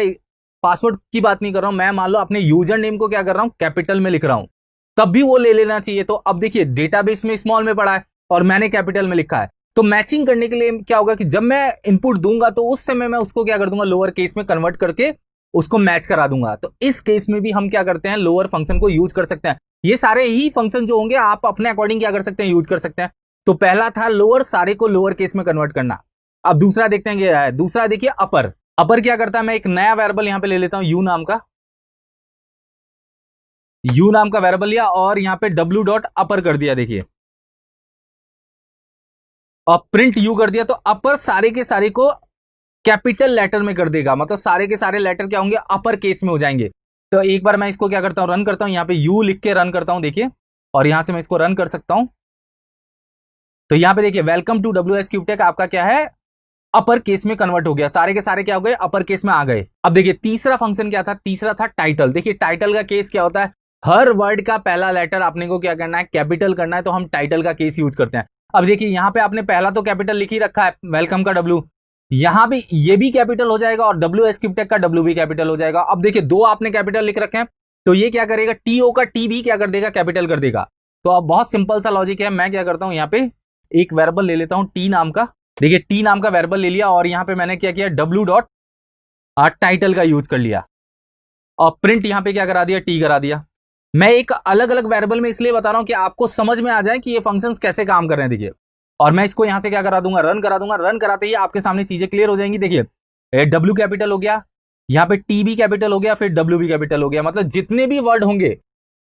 पासवर्ड की बात नहीं कर रहा हूं मैं, मान लो अपने यूजर नेम को क्या कर रहा हूं, कैपिटल में लिख रहा हूं, तब भी वो ले लेना चाहिए। तो अब देखिए डेटाबेस में स्मॉल में पड़ा है और मैंने कैपिटल में लिखा है, तो मैचिंग करने के लिए क्या होगा कि जब मैं इनपुट दूंगा तो उस समय मैं उसको क्या कर दूंगा, लोअर केस में कन्वर्ट करके उसको मैच करा दूंगा। तो इस केस में भी हम क्या करते हैं, लोअर फंक्शन को यूज कर सकते हैं। ये सारे ही फंक्शन जो होंगे आप अपने अकॉर्डिंग क्या कर सकते हैं, यूज कर सकते हैं। तो पहला था लोअर, सारे को लोअर केस में कन्वर्ट करना। अब दूसरा देखते हैं क्या है। दूसरा देखिए अपर। अपर क्या करता है, मैं एक नया वेरिएबल यहां पे ले लेता हूं, यू नाम का, यू नाम का वेरिएबल लिया और यहां पे डब्ल्यू डॉट अपर कर दिया। देखिए और प्रिंट यू कर दिया, तो अपर सारे के सारे को कैपिटल लेटर में कर देगा, मतलब सारे के सारे लेटर क्या होंगे, अपर केस में हो जाएंगे। तो एक बार मैं इसको क्या करता हूं, रन करता हूं, यहां पे यू लिख के रन करता हूं, देखिए, और यहां से मैं इसको रन कर सकता हूं। तो यहां पे देखिए वेलकम टू WS क्यूबटेक आपका क्या है, अपर केस में कन्वर्ट हो गया, सारे के सारे क्या हो गए, अपर केस में आ गए। अब देखिए तीसरा फंक्शन क्या था, तीसरा था टाइटल। देखिए टाइटल का केस क्या होता है, हर वर्ड का पहला लेटर आपने को क्या करना है, कैपिटल करना है, तो हम टाइटल का केस यूज करते हैं। अब देखिए यहां पे आपने पहला तो कैपिटल लिख ही रखा है, वेलकम का W, यहां भी ये भी कैपिटल हो जाएगा और WS क्यूबटेक का W भी कैपिटल हो जाएगा। अब देखिए दो आपने कैपिटल लिख रखे हैं, तो ये क्या करेगा, TO का T भी क्या कर देगा, कैपिटल कर देगा। तो अब बहुत सिंपल सा लॉजिक है, मैं क्या करता हूं, यहाँ पे एक वेरिएबल ले लेता हूं T नाम का। देखिए T नाम का वेरिएबल ले लिया और यहां पे मैंने क्या किया, W डॉट टाइटल का यूज कर लिया और प्रिंट यहां पे क्या करा दिया, T करा दिया। मैं एक अलग अलग वेरिएबल में इसलिए बता रहा हूं कि आपको समझ में आ जाए कि ये फंक्शंस कैसे काम कर रहे हैं। देखिए और मैं इसको यहां से क्या करा दूंगा, रन करा दूंगा। रन कराते ही आपके सामने चीजें क्लियर हो जाएंगी। देखिए W कैपिटल हो गया, यहाँ पे T भी कैपिटल हो गया, फिर W भी कैपिटल हो गया। मतलब जितने भी वर्ड होंगे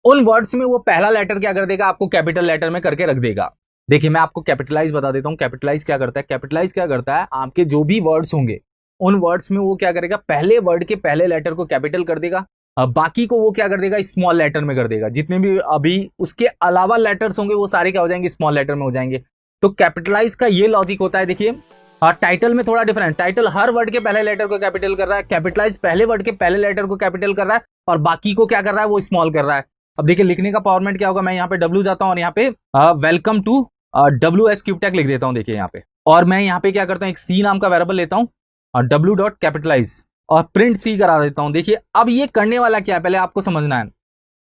उन वर्ड्स में वो पहला लेटर क्या कर देगा, आपको कैपिटल लेटर में करके रख देगा। देखिए मैं आपको कैपिटलाइज बता देता हूं, कैपिटलाइज क्या करता है, कैपिटलाइज क्या करता है, आपके जो भी वर्ड्स होंगे उन वर्ड्स में वो क्या करेगा, पहले वर्ड के पहले लेटर को कैपिटल कर देगा, बाकी को वो क्या कर देगा, स्मॉल लेटर में कर देगा। जितने भी अभी उसके अलावा लेटर्स होंगे वो सारे क्या हो जाएंगे, स्मॉल लेटर में हो जाएंगे। तो कैपिटलाइज का ये लॉजिक होता है। देखिए टाइटल में थोड़ा डिफरेंट, टाइटल हर वर्ड के पहले लेटर को कैपिटल कर रहा है, कैपिटलाइज पहले वर्ड के पहले लेटर को कैपिटल कर रहा है और बाकी को क्या कर रहा है, वो स्मॉल कर रहा है। अब देखिए लिखने का फॉर्मेट क्या होगा, मैं यहाँ पे W जाता हूँ और यहाँ पे वेलकम टू WS क्यूबटेक लिख देता हूँ। देखिए यहाँ पे, और मैं यहाँ पे क्या करता हूँ, एक C नाम का वेरिएबल लेता हूँ और W डॉट कैपिटलाइज और प्रिंट C करा देता हूँ। देखिए अब ये करने वाला क्या है, पहले आपको समझना है।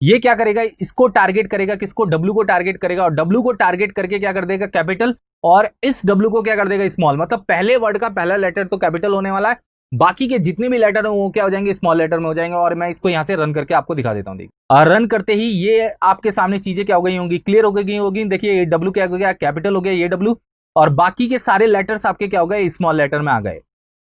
ये क्या करेगा, इसको टारगेट करेगा, किसको, W को टारगेट करेगा और W को टारगेट करके क्या कर देगा, कैपिटल, और इस W को क्या कर देगा, स्मॉल। मतलब पहले वर्ड का पहला लेटर तो कैपिटल होने वाला है, बाकी के जितने भी लेटर हैं वो क्या हो जाएंगे, स्मॉल लेटर में हो जाएंगे। और मैं इसको यहां से रन करके आपको दिखा देता हूं। और रन करते ही ये आपके सामने चीजें क्या हो गई होंगी, क्लियर हो गई होगी। देखिए ये W क्या हो गया, कैपिटल हो गया ये W, और बाकी के सारे लेटर्स आपके क्या हो गए, स्मॉल लेटर में आ गए।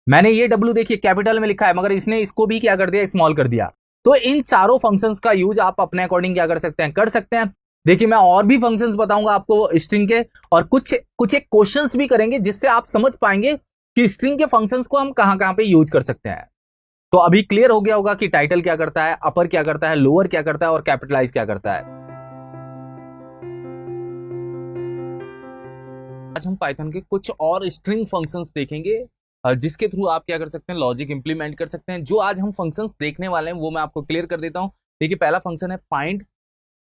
मैंने ये W देखिए कैपिटल में लिखा है, मगर इसने इसको भी क्या कर दिया, स्मॉल कर दिया। तो इन चारों फंक्शंस का यूज आप अपने अकॉर्डिंग क्या कर सकते हैं, कर सकते हैं। देखिए मैं और भी फंक्शंस बताऊंगा आपको स्ट्रिंग के, और कुछ एक क्वेश्चंस भी करेंगे जिससे आप समझ पाएंगे कि स्ट्रिंग के फंक्शंस को हम कहां पे यूज कर सकते हैं। तो अभी क्लियर हो गया होगा कि टाइटल क्या करता है, अपर क्या करता है, लोअर क्या करता है और कैपिटलाइज क्या करता है। आज हम पाइथन के कुछ और स्ट्रिंग फंक्शंस देखेंगे जिसके थ्रू आप क्या कर सकते हैं, लॉजिक इंप्लीमेंट कर सकते हैं। जो आज हम फंक्शंस देखने वाले हैं वो मैं आपको क्लियर कर देता हूं। देखिए पहला फंक्शन है find,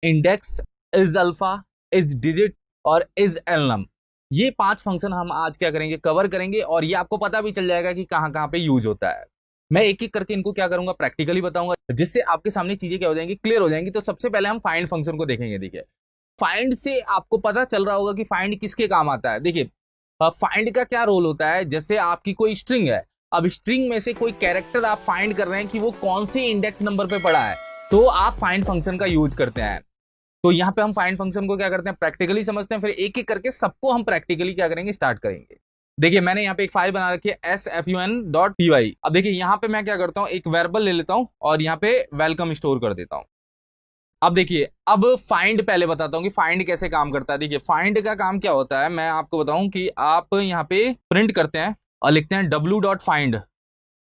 index, is alpha, is digit और इज एलनम। ये 5 फंक्शन हम आज क्या करेंगे, कवर करेंगे, और ये आपको पता भी चल जाएगा कि कहां पे यूज होता है। मैं एक एक करके इनको क्या करूंगा, प्रैक्टिकली बताऊंगा, जिससे आपके सामने चीजें क्या हो जाएंगी, क्लियर हो जाएंगी। तो सबसे पहले हम फाइंड फंक्शन को देखेंगे। देखिए फाइंड से आपको पता चल रहा होगा कि फाइंड किसके काम आता है। देखिए फाइंड का क्या रोल होता है, जैसे आपकी कोई स्ट्रिंग है, अब स्ट्रिंग में से कोई कैरेक्टर आप फाइंड कर रहे हैं कि वो कौन से इंडेक्स नंबर पे पड़ा है, तो आप फाइंड फंक्शन का यूज करते हैं। तो यहाँ पे हम फाइंड फंक्शन को क्या करते हैं, प्रैक्टिकली समझते हैं, फिर एक एक करके सबको हम प्रैक्टिकली क्या करेंगे, स्टार्ट करेंगे। देखिए मैंने यहाँ पे एक फाइल बना रखी है sfun.py। अब देखिए यहाँ पे मैं क्या करता हूँ, एक वेरिएबल ले लेता हूँ और यहाँ पे वेलकम स्टोर कर देता हूँ। अब देखिए अब फाइंड पहले बताता हूँ कि फाइंड कैसे काम करता है। देखिए फाइंड का काम क्या होता है, मैं आपको बताऊं कि आप यहाँ पे प्रिंट करते हैं और लिखते हैं w.find,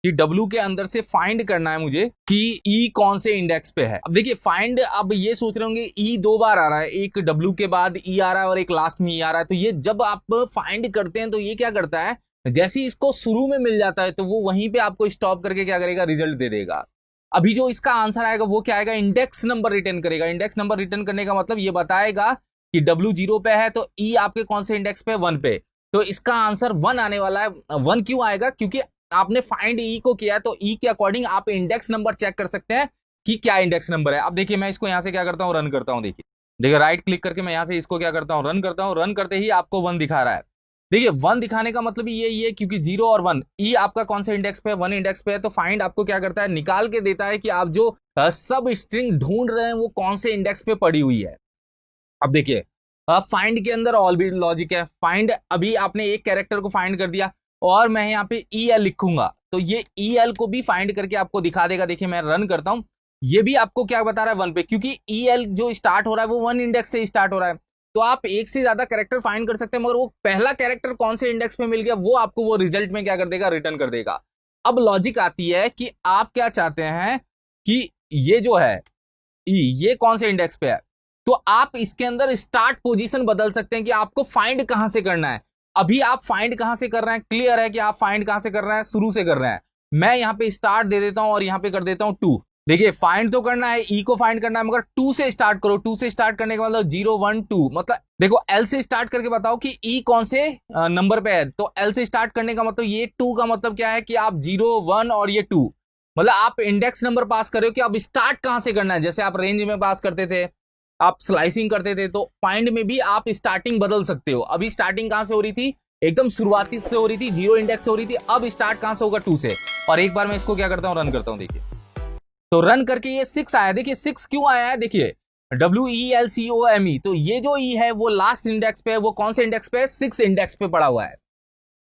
कि W के अंदर से फाइंड करना है मुझे कि E कौन से इंडेक्स पे है। अब देखिए फाइंड, अब ये सोच रहे होंगे E 2 बार आ रहा है, एक W के बाद E आ रहा है और एक लास्ट में E आ रहा है। तो ये जब आप फाइंड करते हैं तो ये क्या करता है, जैसे ही इसको शुरू में मिल जाता है तो वो वहीं पे आपको स्टॉप करके क्या करेगा, रिजल्ट दे देगा। अभी जो इसका आंसर आएगा वो क्या आएगा, इंडेक्स नंबर रिटर्न करेगा। इंडेक्स नंबर रिटर्न करने का मतलब ये बताएगा कि W 0 पे है तो E आपके कौन से इंडेक्स पे, 1 पे। तो इसका आंसर 1 आने वाला है। 1 क्यों आएगा, क्योंकि आपने फाइंड ई को किया तो ई के अकॉर्डिंग आप इंडेक्स नंबर चेक कर सकते हैं कि क्या इंडेक्स नंबर है। अब देखिए मैं इसको यहां से क्या करता हूं, रन करता हूं। देखिए राइट क्लिक करके मैं यहां से इसको क्या करता हूं, रन करता हूं। रन करते ही आपको 1 दिखा रहा है। देखिए 1 दिखाने का मतलब ये क्योंकि 0 और 1 ई आपका कौन से इंडेक्स पे है, 1 इंडेक्स पे है। तो फाइंड आपको क्या करता है, निकाल के देता है कि आप जो सब स्ट्रिंग ढूंढ रहे हैं वो कौन से इंडेक्स पे पड़ी हुई है। अब देखिए फाइंड के अंदर ऑल भी लॉजिक है। फाइंड अभी आपने एक कैरेक्टर को फाइंड कर दिया और मैं यहाँ पे ई एल लिखूंगा तो ये ई एल को भी फाइंड करके आपको दिखा देगा। देखिए मैं रन करता हूं, ये भी आपको क्या बता रहा है 1 पे, क्योंकि ई एल जो स्टार्ट हो रहा है वो 1 इंडेक्स से स्टार्ट हो रहा है। तो आप एक से ज्यादा कैरेक्टर फाइंड कर सकते हैं, मगर वो पहला कैरेक्टर कौन से इंडेक्स पे मिल गया वो आपको वो रिजल्ट में क्या कर देगा, रिटर्न कर देगा। अब लॉजिक आती है कि आप क्या चाहते हैं कि ये जो है ये कौन से इंडेक्स पे है। तो आप इसके अंदर स्टार्ट पोजीशन बदल सकते हैं कि आपको फाइंड कहां से करना है। अभी आप फाइंड कहां से कर रहे हैं, क्लियर है कि आप फाइंड कहां से कर रहे हैं, शुरू से कर रहे हैं। मैं यहां पे स्टार्ट दे देता हूं और यहां पे कर देता हूं 2। देखिए फाइंड तो करना है, ई को फाइंड करना है, मगर 2 से स्टार्ट करो। 2 से स्टार्ट करने का मतलब 0 1 2, मतलब देखो एल से स्टार्ट करके बताओ कि ई कौन से नंबर पे है। तो एल से स्टार्ट करने का मतलब ये 2 का मतलब क्या है कि आप 0 1 और ये 2, मतलब आप इंडेक्स नंबर पास कर रहे हो कि अब स्टार्ट कहां से करना है। जैसे आप रेंज में पास करते थे, आप स्लाइसिंग करते थे, तो फाइंड में भी आप स्टार्टिंग बदल सकते हो। अभी स्टार्टिंग कहां से हो रही थी, एकदम शुरुआती से हो रही थी, 0 इंडेक्स से हो रही थी। अब स्टार्ट कहां से होगा, 2 से। और एक बार मैं इसको क्या करता हूं, रन करता हूं। देखिए तो रन करके ये 6 आया। देखिए 6 क्यों आया है, देखिए WELCOME, तो ये जो ई है वो लास्ट इंडेक्स पे है। वो कौन से इंडेक्स पे है, 6 इंडेक्स पे पड़ा हुआ है।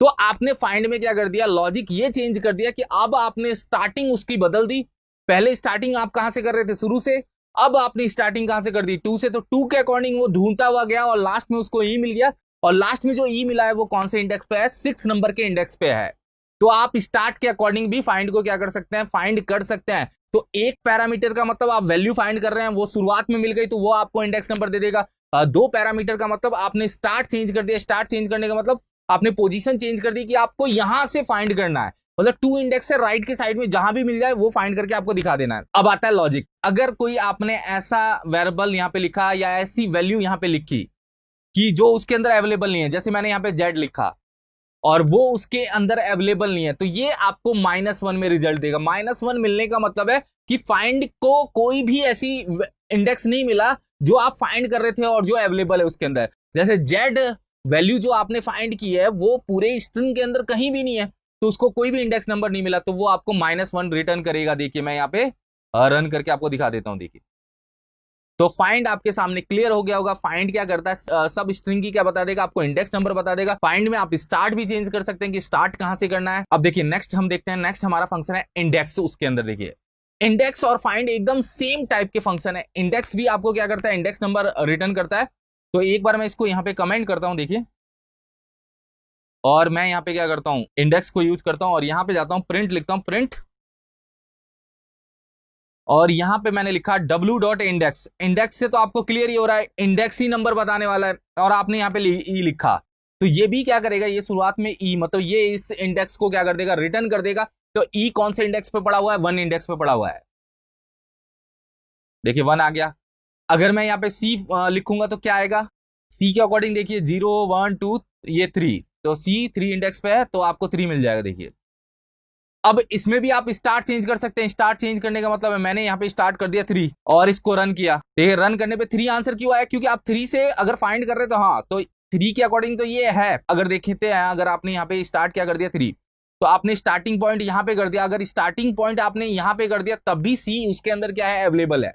तो आपने फाइंड में क्या कर दिया, लॉजिक ये चेंज कर दिया कि अब आपने स्टार्टिंग उसकी बदल दी। पहले स्टार्टिंग आप कहां से कर रहे थे, शुरू से। अब आपने स्टार्टिंग कहां से कर दी, 2 से। तो 2 के अकॉर्डिंग वो ढूंढता हुआ गया और लास्ट में उसको ई मिल गया। और लास्ट में जो ई मिला है वो कौन से इंडेक्स पे है, 6 नंबर के इंडेक्स पे है। तो आप स्टार्ट के अकॉर्डिंग भी फाइंड को क्या कर सकते हैं, फाइंड कर सकते हैं। तो एक पैरामीटर का मतलब आप वैल्यू फाइंड कर रहे हैं, वो शुरुआत में मिल गई तो वो आपको इंडेक्स नंबर दे देगा। 2 पैरामीटर का मतलब आपने स्टार्ट चेंज कर दिया। स्टार्ट चेंज करने का मतलब आपने पोजीशन चेंज कर दी कि आपको यहां से फाइंड करना है, मतलब 2 इंडेक्स से राइट के साइड में जहां भी मिल जाए वो फाइंड करके आपको दिखा देना है। अब आता है लॉजिक। अगर कोई आपने ऐसा वेरिएबल यहां पे लिखा या ऐसी वैल्यू यहां पे लिखी कि जो उसके अंदर अवेलेबल नहीं है, जैसे मैंने यहां पे जेड लिखा और वो उसके अंदर अवेलेबल नहीं है, तो ये आपको -1 में रिजल्ट देगा। -1 मिलने का मतलब है कि फाइंड को कोई भी ऐसी इंडेक्स नहीं मिला जो आप फाइंड कर रहे थे और जो अवेलेबल है उसके अंदर। जैसे जेड वैल्यू जो आपने फाइंड की है वो पूरे स्ट्रिंग के अंदर कहीं भी नहीं है, तो उसको कोई भी इंडेक्स नंबर नहीं मिला, तो वो आपको -1 रिटर्न करेगा। देखिए मैं यहाँ पे रन करके आपको दिखा देता हूं। देखिए तो फाइंड आपके सामने क्लियर हो गया होगा। फाइंड क्या करता है, सब स्ट्रिंग की क्या बता देगा, आपको इंडेक्स नंबर बता देगा। फाइंड में आप स्टार्ट भी चेंज कर सकते हैं कि स्टार्ट कहां से करना है। अब देखिए नेक्स्ट हम देखते हैं, नेक्स्ट हमारा फंक्शन है इंडेक्स। उसके अंदर देखिए इंडेक्स और फाइंड एकदम सेम टाइप के फंक्शन है। इंडेक्स भी आपको क्या करता है, इंडेक्स नंबर रिटर्न करता है। तो एक बार मैं इसको यहाँ पे कमेंट करता हूं, देखिए, और मैं यहाँ पे क्या करता हूं, इंडेक्स को यूज करता हूं और यहाँ पे जाता हूं, प्रिंट लिखता हूं, प्रिंट, और यहां पे मैंने लिखा w.index। इंडेक्स से तो आपको क्लियर ही हो रहा है, इंडेक्स ही नंबर बताने वाला है, और आपने यहाँ पे ई लिखा, तो ये भी क्या करेगा, ये शुरुआत में ई, मतलब ये इस इंडेक्स को क्या कर देगा, रिटर्न कर देगा। तो ई कौन से इंडेक्स पे पड़ा हुआ है, 1 इंडेक्स पे पड़ा हुआ है। देखिए 1 आ गया। अगर मैं यहाँ पे सी लिखूंगा तो क्या आएगा, सी के अकॉर्डिंग देखिए 0 1 2 ये 3, तो सी 3 इंडेक्स पे है तो आपको 3 मिल जाएगा। देखिए अब इसमें भी आप स्टार्ट चेंज कर सकते हैं। स्टार्ट चेंज करने का मतलब है मैंने यहाँ पे स्टार्ट कर दिया 3 और इसको रन किया। देखिए रन करने पे 3 आंसर क्यों आया, क्योंकि आप 3 से अगर फाइंड कर रहे तो हाँ, तो 3 के अकॉर्डिंग तो ये है। अगर देखते हैं, अगर आपने यहाँ पे स्टार्ट क्या कर दिया 3, तो आपने स्टार्टिंग पॉइंट यहाँ पे कर दिया। अगर स्टार्टिंग पॉइंट आपने यहाँ पे कर दिया तब भी सी उसके अंदर क्या है, अवेलेबल है।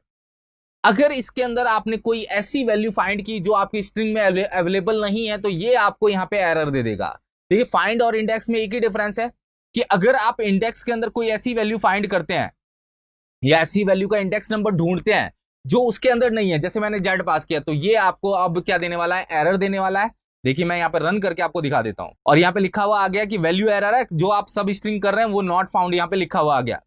अगर इसके अंदर आपने कोई ऐसी वैल्यू फाइंड की जो आपकी स्ट्रिंग में अवेलेबल नहीं है, तो ये आपको यहाँ पे एरर दे देगा। देखिए फाइंड और इंडेक्स में एक ही डिफरेंस है कि अगर आप इंडेक्स के अंदर कोई ऐसी वैल्यू फाइंड करते हैं या ऐसी वैल्यू का इंडेक्स नंबर ढूंढते हैं जो उसके अंदर नहीं है, जैसे मैंने जेड पास किया, तो ये आपको अब क्या देने वाला है, एरर देने वाला है। देखिए मैं यहाँ पे रन करके आपको दिखा देता हूं, और यहाँ पे लिखा हुआ आ गया कि वैल्यू एरर है, जो आप सब स्ट्रिंग कर रहे हैं वो नॉट फाउंड, यहाँ पे लिखा हुआ आ गया।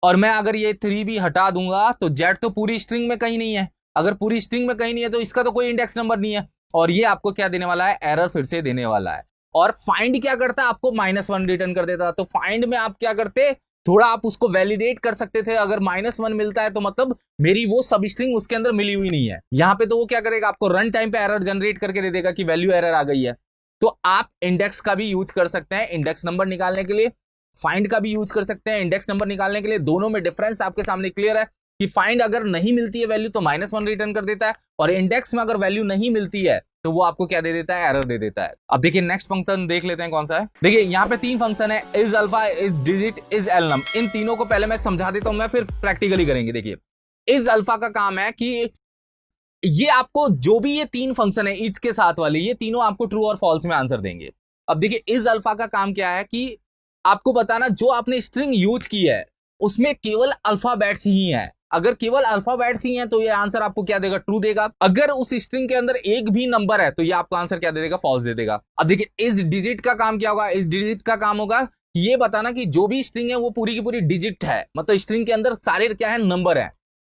और मैं अगर ये 3 भी हटा दूंगा तो जेड तो पूरी स्ट्रिंग में कहीं नहीं है। अगर पूरी स्ट्रिंग में कहीं नहीं है तो इसका तो कोई इंडेक्स नंबर नहीं है, और ये आपको क्या देने वाला है, एरर फिर से देने वाला है। और फाइंड क्या करता है, आपको -1 रिटर्न कर देता। तो फाइंड में आप क्या करते, थोड़ा आप उसको वैलिडेट कर सकते थे। अगर -1 मिलता है तो मतलब मेरी वो सब स्ट्रिंग उसके अंदर मिली हुई नहीं है। यहाँ पे तो वो क्या करेगा, आपको रन टाइम पे एरर जनरेट करके दे देगा कि वैल्यू एरर आ गई है। तो आप इंडेक्स का भी यूज कर सकते हैं इंडेक्स नंबर निकालने के लिए। फाइंड का भी यूज कर सकते हैं इंडेक्स नंबर निकालने के लिए। दोनों में डिफरेंस आपके सामने क्लियर है कि फाइंड अगर नहीं मिलती है वैल्यू तो -1 रिटर्न कर देता है, और इंडेक्स में अगर वैल्यू नहीं मिलती है तो वो आपको क्या दे देता है, एरर दे देता है। अब देखिए नेक्स्ट फंक्शन देख लेते हैं कौन सा है। देखिए यहाँ पे 3 फंक्शन है, is alpha, is digit, is alnum. इन तीनों को पहले मैं समझा देता हूं, मैं फिर प्रैक्टिकली करेंगे। देखिए इज अल्फा का काम है कि ये आपको जो भी ये 3 फंक्शन है इज के साथ वाले, ये तीनों आपको ट्रू और फॉल्स में आंसर देंगे। अब देखिए इज अल्फा का काम क्या है कि आपको बताना जो आपने स्ट्रिंग यूज की है उसमें केवल अल्फाबेट्स ही हैं। अगर केवल अल्फाबेट्स ही हैं तो ये आंसर आपको क्या देगा, ट्रू देगा। अगर उस स्ट्रिंग के अंदर एक भी नंबर है तो ये आपको आंसर क्या दे देगा, फॉल्स दे देगा। अब देखिए इस डिजिट का काम क्या होगा, इस डिजिट का काम होगा ये बताना कि जो भी स्ट्रिंग है वो पूरी की पूरी डिजिट है, मतलब स्ट्रिंग के अंदर सारे क्या है, नंबर है,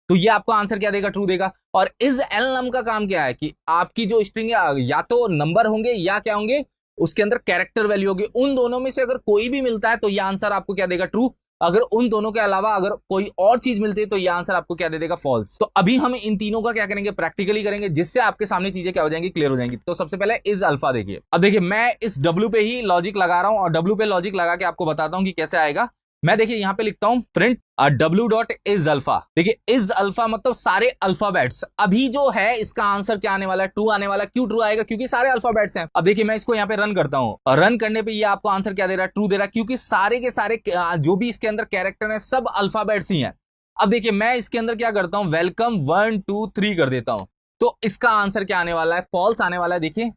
तो ये आपको आंसर क्या देगा, ट्रू देगा। और इस एलनम का काम क्या है कि आपकी जो स्ट्रिंग है या तो नंबर होंगे या क्या होंगे, उसके अंदर कैरेक्टर वैल्यू होगी। उन दोनों में से अगर कोई भी मिलता है तो ये आंसर आपको क्या देगा, ट्रू। अगर उन दोनों के अलावा अगर कोई और चीज मिलती है तो ये आंसर आपको क्या दे देगा, फॉल्स। तो अभी हम इन तीनों का क्या करेंगे, प्रैक्टिकली करेंगे, जिससे आपके सामने चीजें क्या हो जाएंगी, क्लियर हो जाएंगी। तो सबसे पहले इज अल्फा देखिए। अब देखिए मैं इस डब्ल्यू पे ही लॉजिक लगा रहा हूं और डब्ल्यू पे लॉजिक लगा के आपको बताता हूं कि कैसे आएगा। मैं देखिए यहां पे लिखता हूं print W dot is alpha. देखिए इज अल्फा मतलब सारे अल्फाबेट्स। अभी जो है इसका आंसर क्या आने वाला है, ट्रू आने वाला है। क्यों ट्रू आएगा, क्योंकि सारे अल्फाबेट्स हैं। अब देखिए मैं इसको यहाँ पे रन करता हूँ और रन करने पे ये आपको आंसर क्या दे रहा है, ट्रू दे रहा है, क्योंकि सारे के सारे जो भी इसके अंदर कैरेक्टर है सब अल्फाबेट्स ही हैं। अब देखिए मैं इसके अंदर क्या करता हूँ, वेलकम 1 2 3 कर देता हूँ, तो इसका आंसर क्या आने वाला है, फॉल्स आने वाला है। देखिए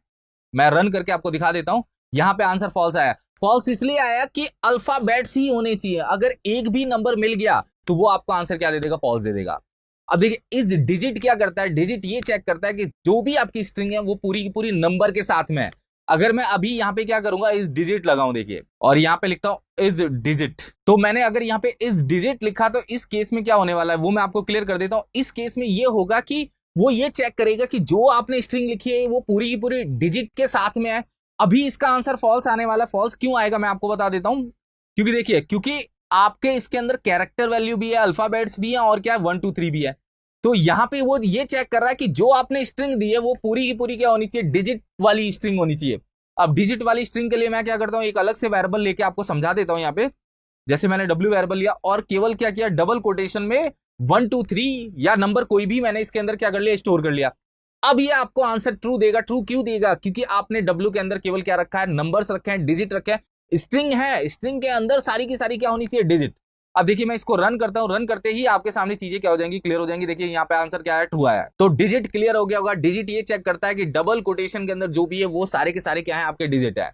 मैं रन करके आपको दिखा देता हूं, यहां पे आंसर फॉल्स आया। फॉल्स इसलिए आया कि अल्फाबेट्स ही होने चाहिए, अगर एक भी नंबर मिल गया तो वो आपको आंसर क्या दे देगा, फॉल्स दे देगा। अब देखिए इस डिजिट क्या करता है, डिजिट ये चेक करता है कि जो भी आपकी स्ट्रिंग है वो पूरी की पूरी नंबर के साथ में है। अगर मैं अभी यहाँ पे क्या करूंगा, इस डिजिट लगाऊं देखिए, और यहाँ पे लिखता हूं इस डिजिट, तो मैंने अगर यहाँ पे इस डिजिट लिखा तो इस केस में क्या होने वाला है वो मैं आपको क्लियर कर देता हूं। इस केस में ये होगा कि वो ये चेक करेगा कि जो आपने स्ट्रिंग लिखी है वो पूरी की पूरी डिजिट के साथ में है। अभी इसका आंसर फॉल्स आने वाला है। फॉल्स क्यों आएगा मैं आपको बता देता हूं, क्योंकि देखिए क्योंकि आपके इसके अंदर कैरेक्टर वैल्यू भी है, अल्फाबेट्स भी है, और क्या है 1 2 3 भी है। तो यहां पे वो ये चेक कर रहा है कि जो आपने स्ट्रिंग दी है वो पूरी की पूरी क्या होनी चाहिए, डिजिट वाली स्ट्रिंग होनी चाहिए। अब डिजिट वाली स्ट्रिंग के लिए मैं क्या करता हूं, एक अलग से वेरिएबल लेके आपको समझा देता हूं। यहाँ पे जैसे मैंने डब्ल्यू वेरिएबल लिया और केवल क्या किया, डबल कोटेशन में 1 2 3 या नंबर कोई भी मैंने इसके अंदर क्या कर लिया, स्टोर कर लिया। अब ये आपको आंसर ट्रू देगा। ट्रू क्यों देगा, क्योंकि आपने डब्ल्यू के अंदर केवल क्या रखा है, नंबर्स रखे हैं, डिजिट रखे हैं। स्ट्रिंग है, स्ट्रिंग के अंदर सारी की सारी क्या होनी चाहिए, डिजिट। अब देखिए मैं इसको रन करता हूं, रन करते ही आपके सामने चीजें क्या हो जाएंगी, क्लियर हो जाएंगी। देखिए यहाँ पे आंसर क्या है, ट्रू आया है। तो डिजिट क्लियर हो गया होगा। डिजिट ये चेक करता है कि डबल कोटेशन के अंदर जो भी है वो सारे के सारे क्या है, आपके डिजिट है।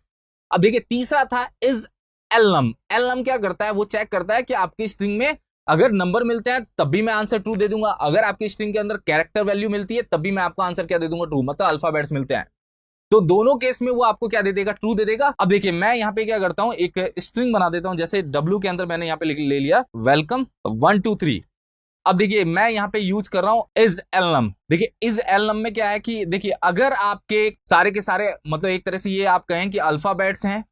अब देखिए तीसरा था इज एलनम। एलनम क्या करता है, वो चेक करता है कि आपकी स्ट्रिंग में अगर नंबर मिलते हैं तब भी मैं आंसर ट्रू दे दूंगा, अगर आपकी स्ट्रिंग के अंदर कैरेक्टर वैल्यू मिलती है तब भी मैं आपको आंसर क्या दे दूंगा, ट्रू, मतलब अल्फाबेट्स मिलते हैं तो दोनों केस में वो आपको क्या दे देगा, ट्रू दे देगा। अब देखिए मैं यहाँ पे क्या करता हूं, एक स्ट्रिंग बना देता हूं। जैसे डब्ल्यू के अंदर मैंने यहाँ पे ले लिया वेलकम 1 2 3। अब देखिए मैं यहाँ पे यूज कर रहा हूं इज एलनम। देखिए इज एलनम में क्या है कि देखिए अगर आपके सारे के सारे मतलब एक तरह से ये आप कहें कि अल्फाबेट्स हैं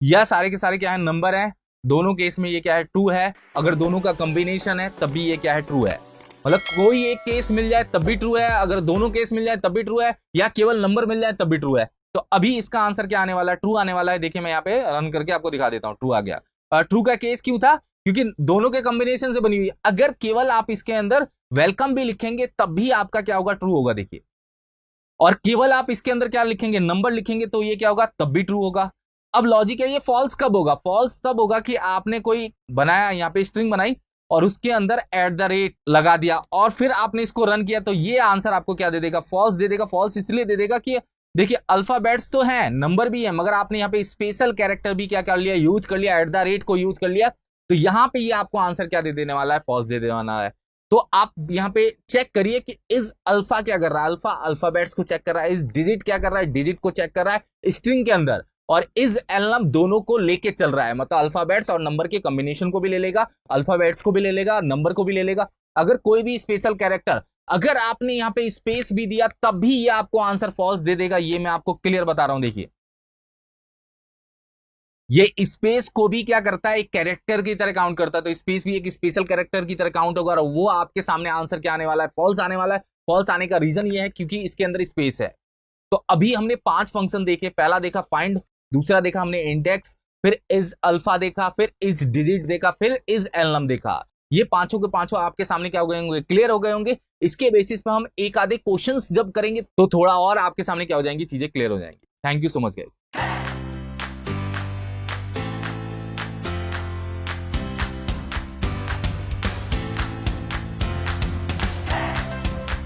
या सारे के सारे क्या है, नंबर है, दोनों केस में ये क्या है, ट्रू है। अगर दोनों का कॉम्बिनेशन है तब भी ये क्या है, ट्रू है। मतलब कोई एक केस मिल जाए तब भी ट्रू है, अगर दोनों केस मिल जाए तब भी ट्रू है, या केवल नंबर मिल जाए तब भी ट्रू है। तो अभी इसका आंसर क्या आने वाला है, ट्रू आने वाला है। देखिए मैं यहाँ पे रन करके आपको दिखा देता हूँ, ट्रू आ गया। ट्रू का केस क्यों था, क्योंकि दोनों के कॉम्बिनेशन से बनी हुई है। अगर केवल आप इसके अंदर वेलकम भी लिखेंगे तब भी आपका क्या होगा, ट्रू होगा। देखिए और केवल आप इसके अंदर क्या लिखेंगे, नंबर लिखेंगे तो ये क्या होगा, तब भी ट्रू होगा। अब लॉजिक है, ये फॉल्स कब होगा, फॉल्स तब होगा कि आपने कोई बनाया, यहाँ पे स्ट्रिंग बनाई और उसके अंदर @ लगा दिया और फिर आपने इसको रन किया, तो ये आंसर आपको क्या दे देगा, फॉल्स दे देगा। फॉल्स इसलिए दे देगा कि देखिए अल्फाबेट्स तो हैं, नंबर भी है, मगर आपने यहाँ पे स्पेशल कैरेक्टर भी क्या कर लिया, यूज कर लिया, @ को यूज कर लिया, तो यहाँ पे ये आपको आंसर क्या दे देने वाला है, फॉल्स दे देने वाला है। तो आप यहाँ पे चेक करिए कि इज अल्फा क्या कर रहा है, अल्फा अल्फाबेट्स को चेक कर रहा है, इज डिजिट क्या कर रहा है, डिजिट को चेक कर रहा है स्ट्रिंग के अंदर, और इज एलनम दोनों को लेके चल रहा है, मतलब अल्फाबेट्स और नंबर के कॉम्बिनेशन को भी ले लेगा, अल्फाबेट्स को भी ले लेगा, नंबर को भी ले लेगा। अगर कोई भी स्पेशल कैरेक्टर, अगर आपने यहाँ पे स्पेस भी दिया तब भी ये आपको आंसर फॉल्स दे देगा। ये मैं आपको क्लियर बता रहा हूं। देखिए ये स्पेस को भी क्या करता है, एक कैरेक्टर की तरह काउंट करता है, तो स्पेस भी एक स्पेशल कैरेक्टर की तरह काउंट होगा, और वो आपके सामने आंसर क्या आने वाला है, फॉल्स आने वाला है। फॉल्स आने का रीजन ये है क्योंकि इसके अंदर स्पेस है। तो अभी हमने 5 फंक्शन देखे, पहला देखा फाइंड, दूसरा देखा हमने इंडेक्स, फिर इज अल्फा देखा, फिर इज डिजिट देखा, फिर इज एलनम देखा। ये पांचों के पांचों आपके सामने क्या हो गए होंगे, क्लियर हो गए होंगे। इसके बेसिस पे हम एक आधे क्वेश्चंस जब करेंगे तो थोड़ा और आपके सामने क्या हो जाएंगी, चीजें क्लियर हो जाएंगी। Thank you so much guys.